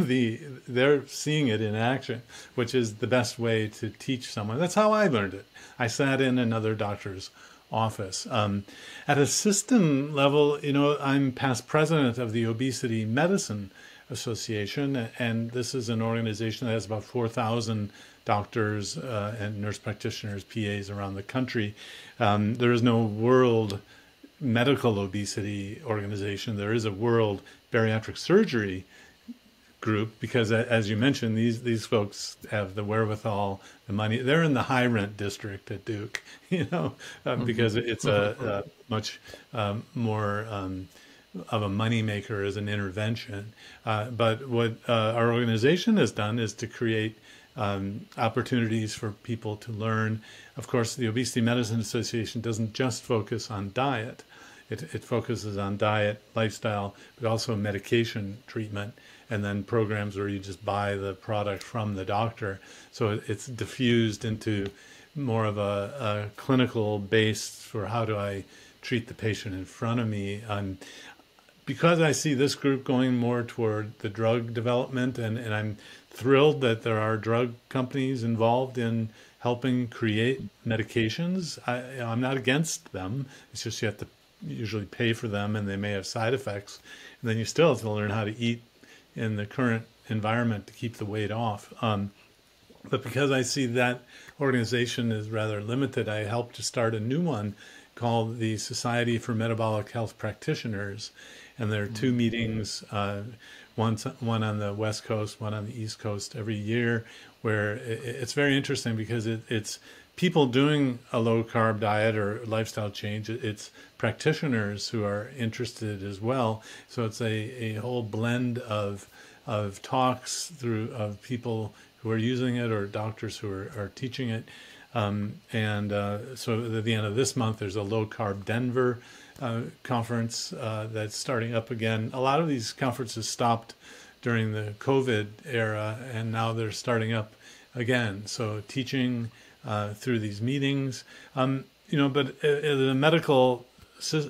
they're seeing it in action, which is the best way to teach someone. That's how I learned it. I sat in another doctor's office. At a system level, I'm past president of the Obesity Medicine Association, and this is an organization that has about 4,000 doctors and nurse practitioners, PAs around the country. There is no world medical obesity organization. There is a world bariatric surgery group because, as you mentioned, these folks have the wherewithal, the money. They're in the high rent district at Duke, because it's a much more of a moneymaker as an intervention. But what our organization has done is to create opportunities for people to learn. Of course, the Obesity Medicine Association doesn't just focus on diet. It focuses on diet, lifestyle, but also medication treatment, and then programs where you just buy the product from the doctor. So it's diffused into more of a clinical base for how do I treat the patient in front of me. Because I see this group going more toward the drug development, and I'm thrilled that there are drug companies involved in helping create medications. I'm not against them. It's just you have to usually pay for them, and they may have side effects. And then you still have to learn how to eat in the current environment to keep the weight off. But because I see that organization is rather limited, I helped to start a new one called the Society for Metabolic Health Practitioners. And there are two meetings, one on the West Coast, one on the East Coast every year, where it's very interesting because it's people doing a low-carb diet or lifestyle change. It's practitioners who are interested as well. So it's a whole blend of talks of people who are using it or doctors who are teaching it. So at the end of this month, there's a low-carb Denver conference that's starting up again. A lot of these conferences stopped during the COVID era, and now they're starting up again. So teaching through these meetings, but the medical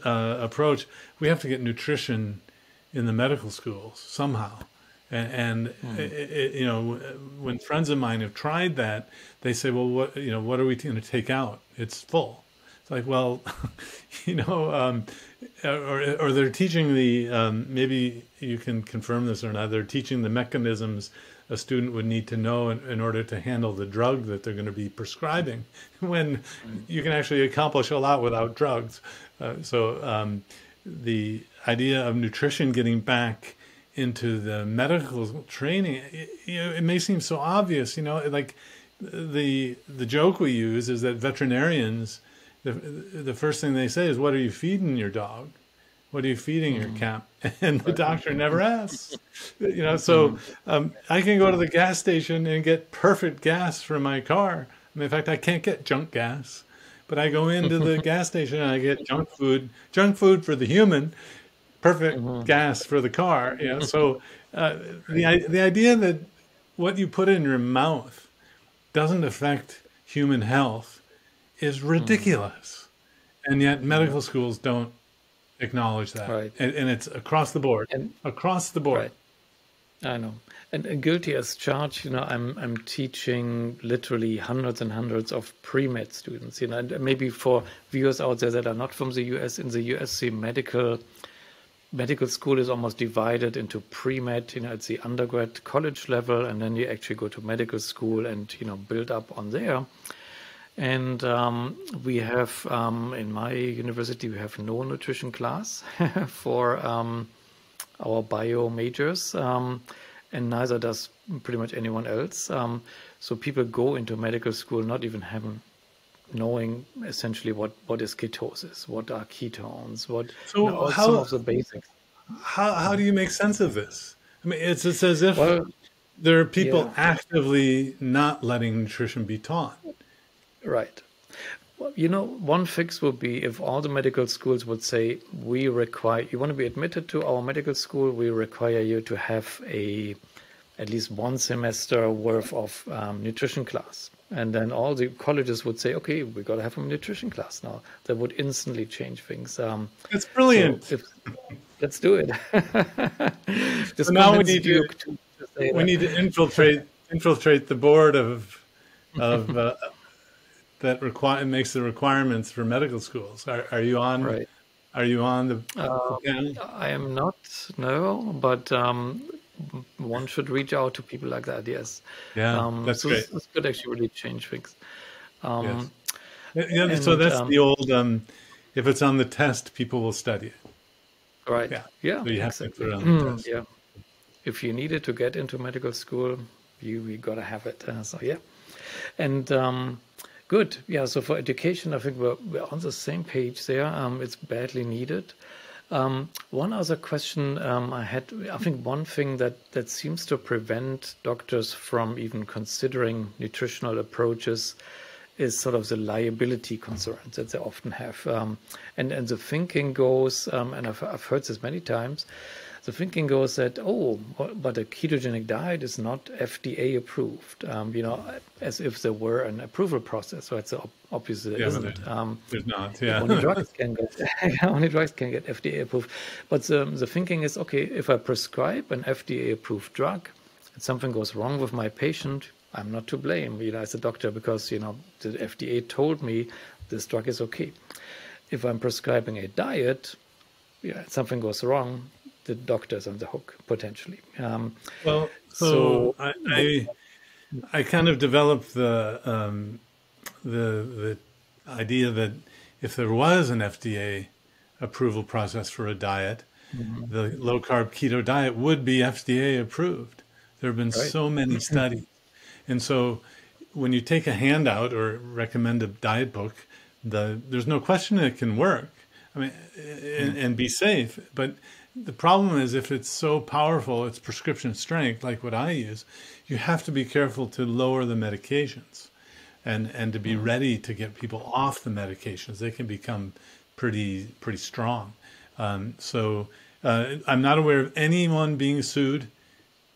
approach, we have to get nutrition in the medical schools somehow. And when friends of mine have tried that, they say, well, what are we going to take out? It's full. It's like, well, or they're teaching maybe you can confirm this or not, they're teaching the mechanisms a student would need to know in order to handle the drug that they're going to be prescribing, when you can actually accomplish a lot without drugs. The idea of nutrition getting back into the medical training, it may seem so obvious, like the joke we use is that veterinarians, the first thing they say is, "What are you feeding your dog? What are you feeding your cat?" And the doctor never asks. I can go to the gas station and get perfect gas for my car. In fact, I can't get junk gas, but I go into the gas station and I get junk food for the human, perfect gas for the car. So the idea that what you put in your mouth doesn't affect human health is ridiculous, and yet medical schools don't acknowledge that. Right. And it's across the board. Across the board. Right. I know. And guilty as charged, I'm teaching literally hundreds and hundreds of pre-med students, and maybe for viewers out there that are not from the US, in the US, the medical school is almost divided into pre-med, it's the undergrad college level, and then you actually go to medical school and, build up on there. And we have, in my university, we have no nutrition class for our bio majors, and neither does pretty much anyone else. So people go into medical school not even knowing essentially what is ketosis, what are ketones, some of the basics. How do you make sense of this? I mean, it's as if there are people actively not letting nutrition be taught. Right. Well, one fix would be if all the medical schools would say, you want to be admitted to our medical school, we require you to have at least one semester worth of nutrition class. And then all the colleges would say, okay, we got to have a nutrition class now. That would instantly change things. It's brilliant. Let's do it. So now we need to infiltrate the board of that makes the requirements for medical schools. Are you on? Right. Are you on the panel? I am not. No, but one should reach out to people like that. Yes. Yeah, that's great. This could actually really change things. Yes. So that's the old. If it's on the test, people will study it. Right. Yeah. So you have to put it on the test. Yeah. If you needed to get into medical school, we gotta have it. So yeah. And good. Yeah. So for education, I think we're on the same page there. It's badly needed. One other question I had, I think one thing that seems to prevent doctors from even considering nutritional approaches is sort of the liability concerns that they often have. And the thinking goes, and I've heard this many times, the thinking goes that, but a ketogenic diet is not FDA approved, as if there were an approval process. So it's obviously there isn't. There's not, yeah. Only drugs can get FDA approved. But the thinking is, okay, if I prescribe an FDA approved drug and something goes wrong with my patient, I'm not to blame, as a doctor, because, the FDA told me this drug is okay. If I'm prescribing a diet, something goes wrong, the doctor's on the hook, potentially. So I kind of developed the idea that if there was an FDA approval process for a diet, the low-carb keto diet would be FDA approved. There have been so many studies. And so when you take a handout or recommend a diet book, there's no question it can work. I mean, and be safe. But the problem is if it's so powerful, it's prescription strength, like what I use, you have to be careful to lower the medications and to be ready to get people off the medications. They can become pretty strong. So I'm not aware of anyone being sued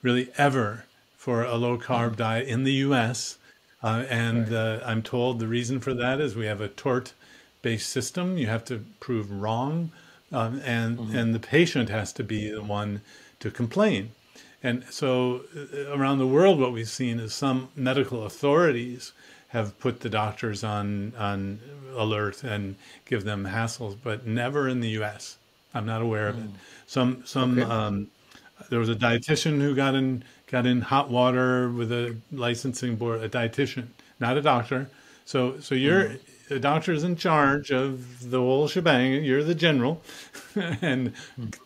really ever for a low-carb diet in the U.S. I'm told the reason for that is we have a tort-based system. You have to prove wrong, and the patient has to be the one to complain. And so around the world, what we've seen is some medical authorities have put the doctors on alert and give them hassles, but never in the U.S. I'm not aware of it. There was a dietitian who got in got in hot water with a licensing board, a dietitian, not a doctor. So you're the doctor's in charge of the whole shebang. You're the general, and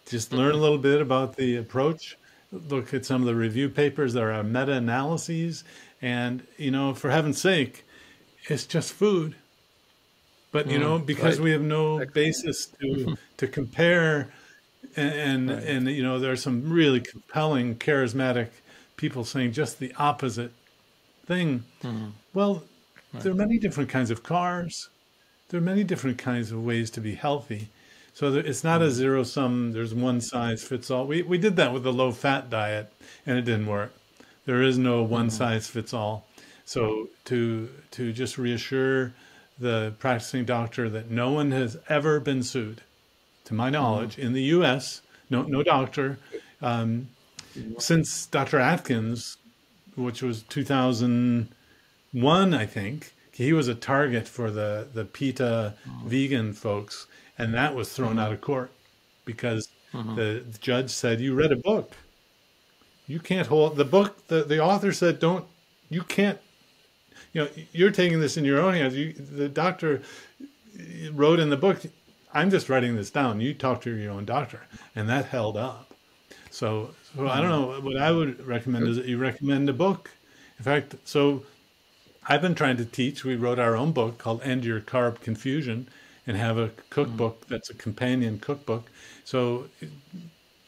just learn a little bit about the approach. Look at some of the review papers. There are meta-analyses, and for heaven's sake, it's just food. But because Right. we have no Exactly. basis to compare, Right. and there are some really compelling, charismatic people saying just the opposite thing. Well, Right. there are many different kinds of cars. There are many different kinds of ways to be healthy. So it's not a zero sum, there's one size fits all. We did that with the low fat diet and it didn't work. There is no one size fits all. So to just reassure the practicing doctor that no one has ever been sued, to my knowledge, in the US, no doctor, since Dr. Atkins, which was 2001, I think, he was a target for the PETA vegan folks, and that was thrown out of court because the judge said, "You read a book. You can't hold the book." The author said, "Don't. You can't. You're taking this in your own hands." The doctor wrote in the book, "I'm just writing this down. You talk to your own doctor," and that held up. So I don't know. What I would recommend is that you recommend a book. In fact, so I've been trying to teach. We wrote our own book called End Your Carb Confusion and have a cookbook that's a companion cookbook. So,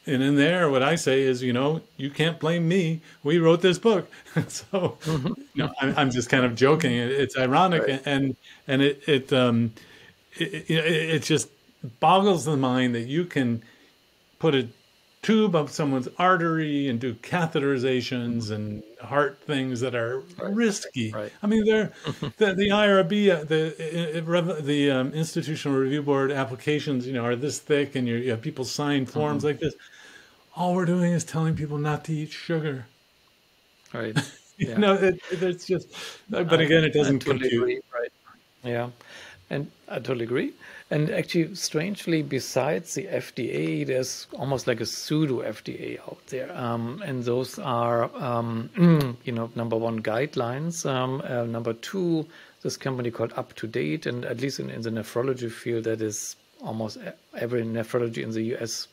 and in there, what I say is, you can't blame me. We wrote this book. So, I'm just kind of joking. It's ironic, Right. and it just boggles the mind that you can put a tube up someone's artery and do catheterizations and heart things that are Right. risky. Right. I mean, the IRB, the Institutional Review Board applications, are this thick, and you have people sign forms like this. All we're doing is telling people not to eat sugar. Right. Yeah. It's just, but I again, it I doesn't totally compute. agree. Right. Yeah. And I totally agree. And actually, strangely, besides the FDA, there's almost like a pseudo FDA out there. And those are, number one, guidelines. Number two, this company called Up to Date. And at least in the nephrology field, that is almost every nephrology in the US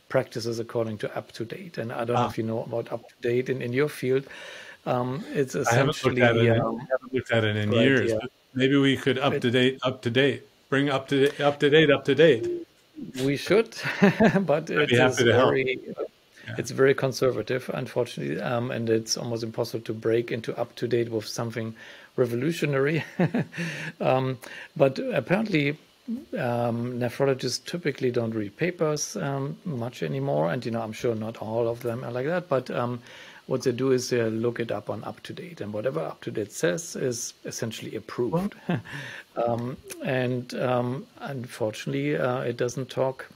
practices according to Up to Date. And I don't know Ah, if you know about Up to Date in your field. It's I haven't looked at essentially, it. Haven't looked at it in right, years. yeah. But maybe we could It, up to date, bring up to date, up to date. We should, but I'd be it is happy to help. Yeah. it's very conservative, unfortunately, and it's almost impossible to break into up to date with something revolutionary. um, but apparently, nephrologists typically don't read papers much anymore, and I'm sure not all of them are like that. But what they do is they look it up on up to date, and whatever up to date says is essentially Well, approved. And unfortunately, it doesn't talk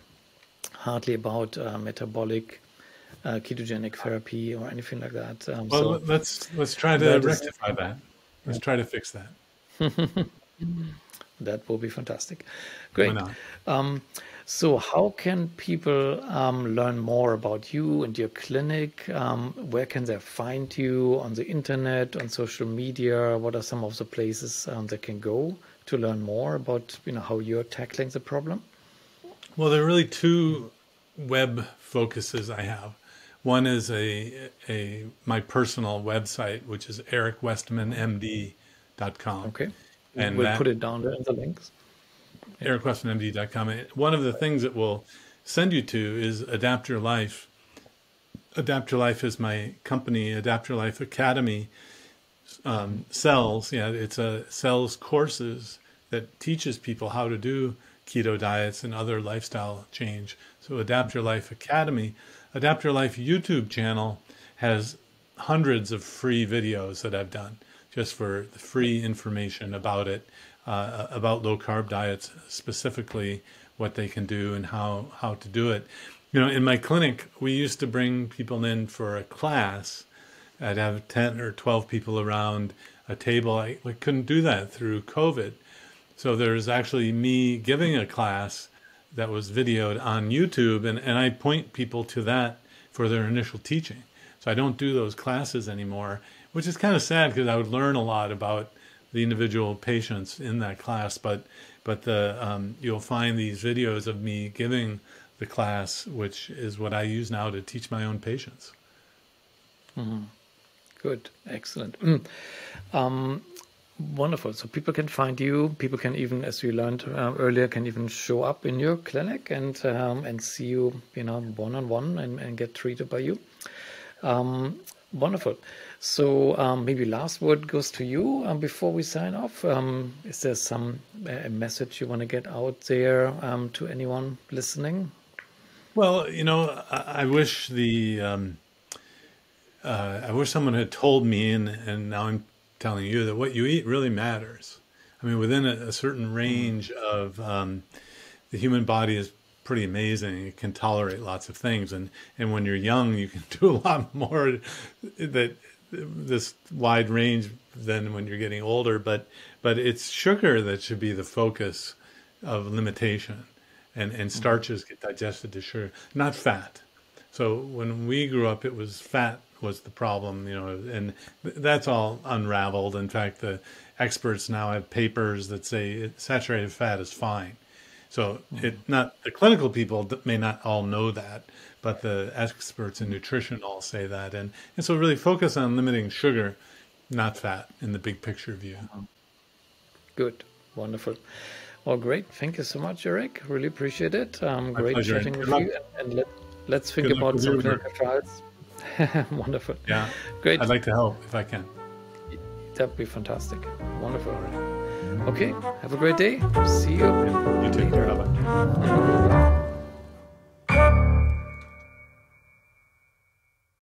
hardly about metabolic ketogenic therapy or anything like that. well, So let's try to that is rectify that. Let's try to fix that. that will be fantastic. Why Great. not? Um, so how can people learn more about you and your clinic? Where can they find you on the internet, on social media? What are some of the places they can go to learn more about how you're tackling the problem? Well, there are really two web focuses I have. One is a my personal website, which is ericwestmanmd.com. Okay. And We'll that put it down there in the links. Yeah. ericwestmanmd.com. And one of the things it will send you to is Adapt Your Life. Adapt Your Life is my company. Adapt Your Life Academy sells. Yeah, it's a sells courses that teaches people how to do keto diets and other lifestyle change. So Adapt Your Life Academy, Adapt Your Life YouTube channel has hundreds of free videos that I've done just for the free information about it, about low carb diets specifically, what they can do and how to do it. In my clinic, we used to bring people in for a class. I'd have 10 or 12 people around a table. I couldn't do that through COVID. So there's actually me giving a class that was videoed on YouTube, and I point people to that for their initial teaching. So I don't do those classes anymore, which is kind of sad because I would learn a lot about the individual patients in that class. But you'll find these videos of me giving the class, which is what I use now to teach my own patients. Good, excellent. Wonderful. So people can find you. People can even, as we learned earlier, can even show up in your clinic and see you, one-on-one and get treated by you. Wonderful. So maybe last word goes to you before we sign off. Is there a message you want to get out there to anyone listening? Well, I wish I wish someone had told me, and now I'm telling you, that what you eat really matters. I mean, within a certain range of the human body is pretty amazing. It can tolerate lots of things, and when you're young, you can do a lot more this wide range than when you're getting older. But it's sugar that should be the focus of limitation, and starches get digested to sugar, not fat. So when we grew up, it was fat was the problem, and that's all unraveled. In fact, the experts now have papers that say saturated fat is fine. So the clinical people may not all know that, but the experts in nutrition all say that. And so really focus on limiting sugar, not fat, in the big picture view. Good. Wonderful. Well, great. Thank you so much, Eric. Really appreciate it. Great pleasure. chatting with you. And let's think about some clinical trials. Wonderful. Yeah. Great. I'd like to help if I can. That'd be fantastic. Wonderful. Okay. Have a great day. See you. You too. later. Bye-bye.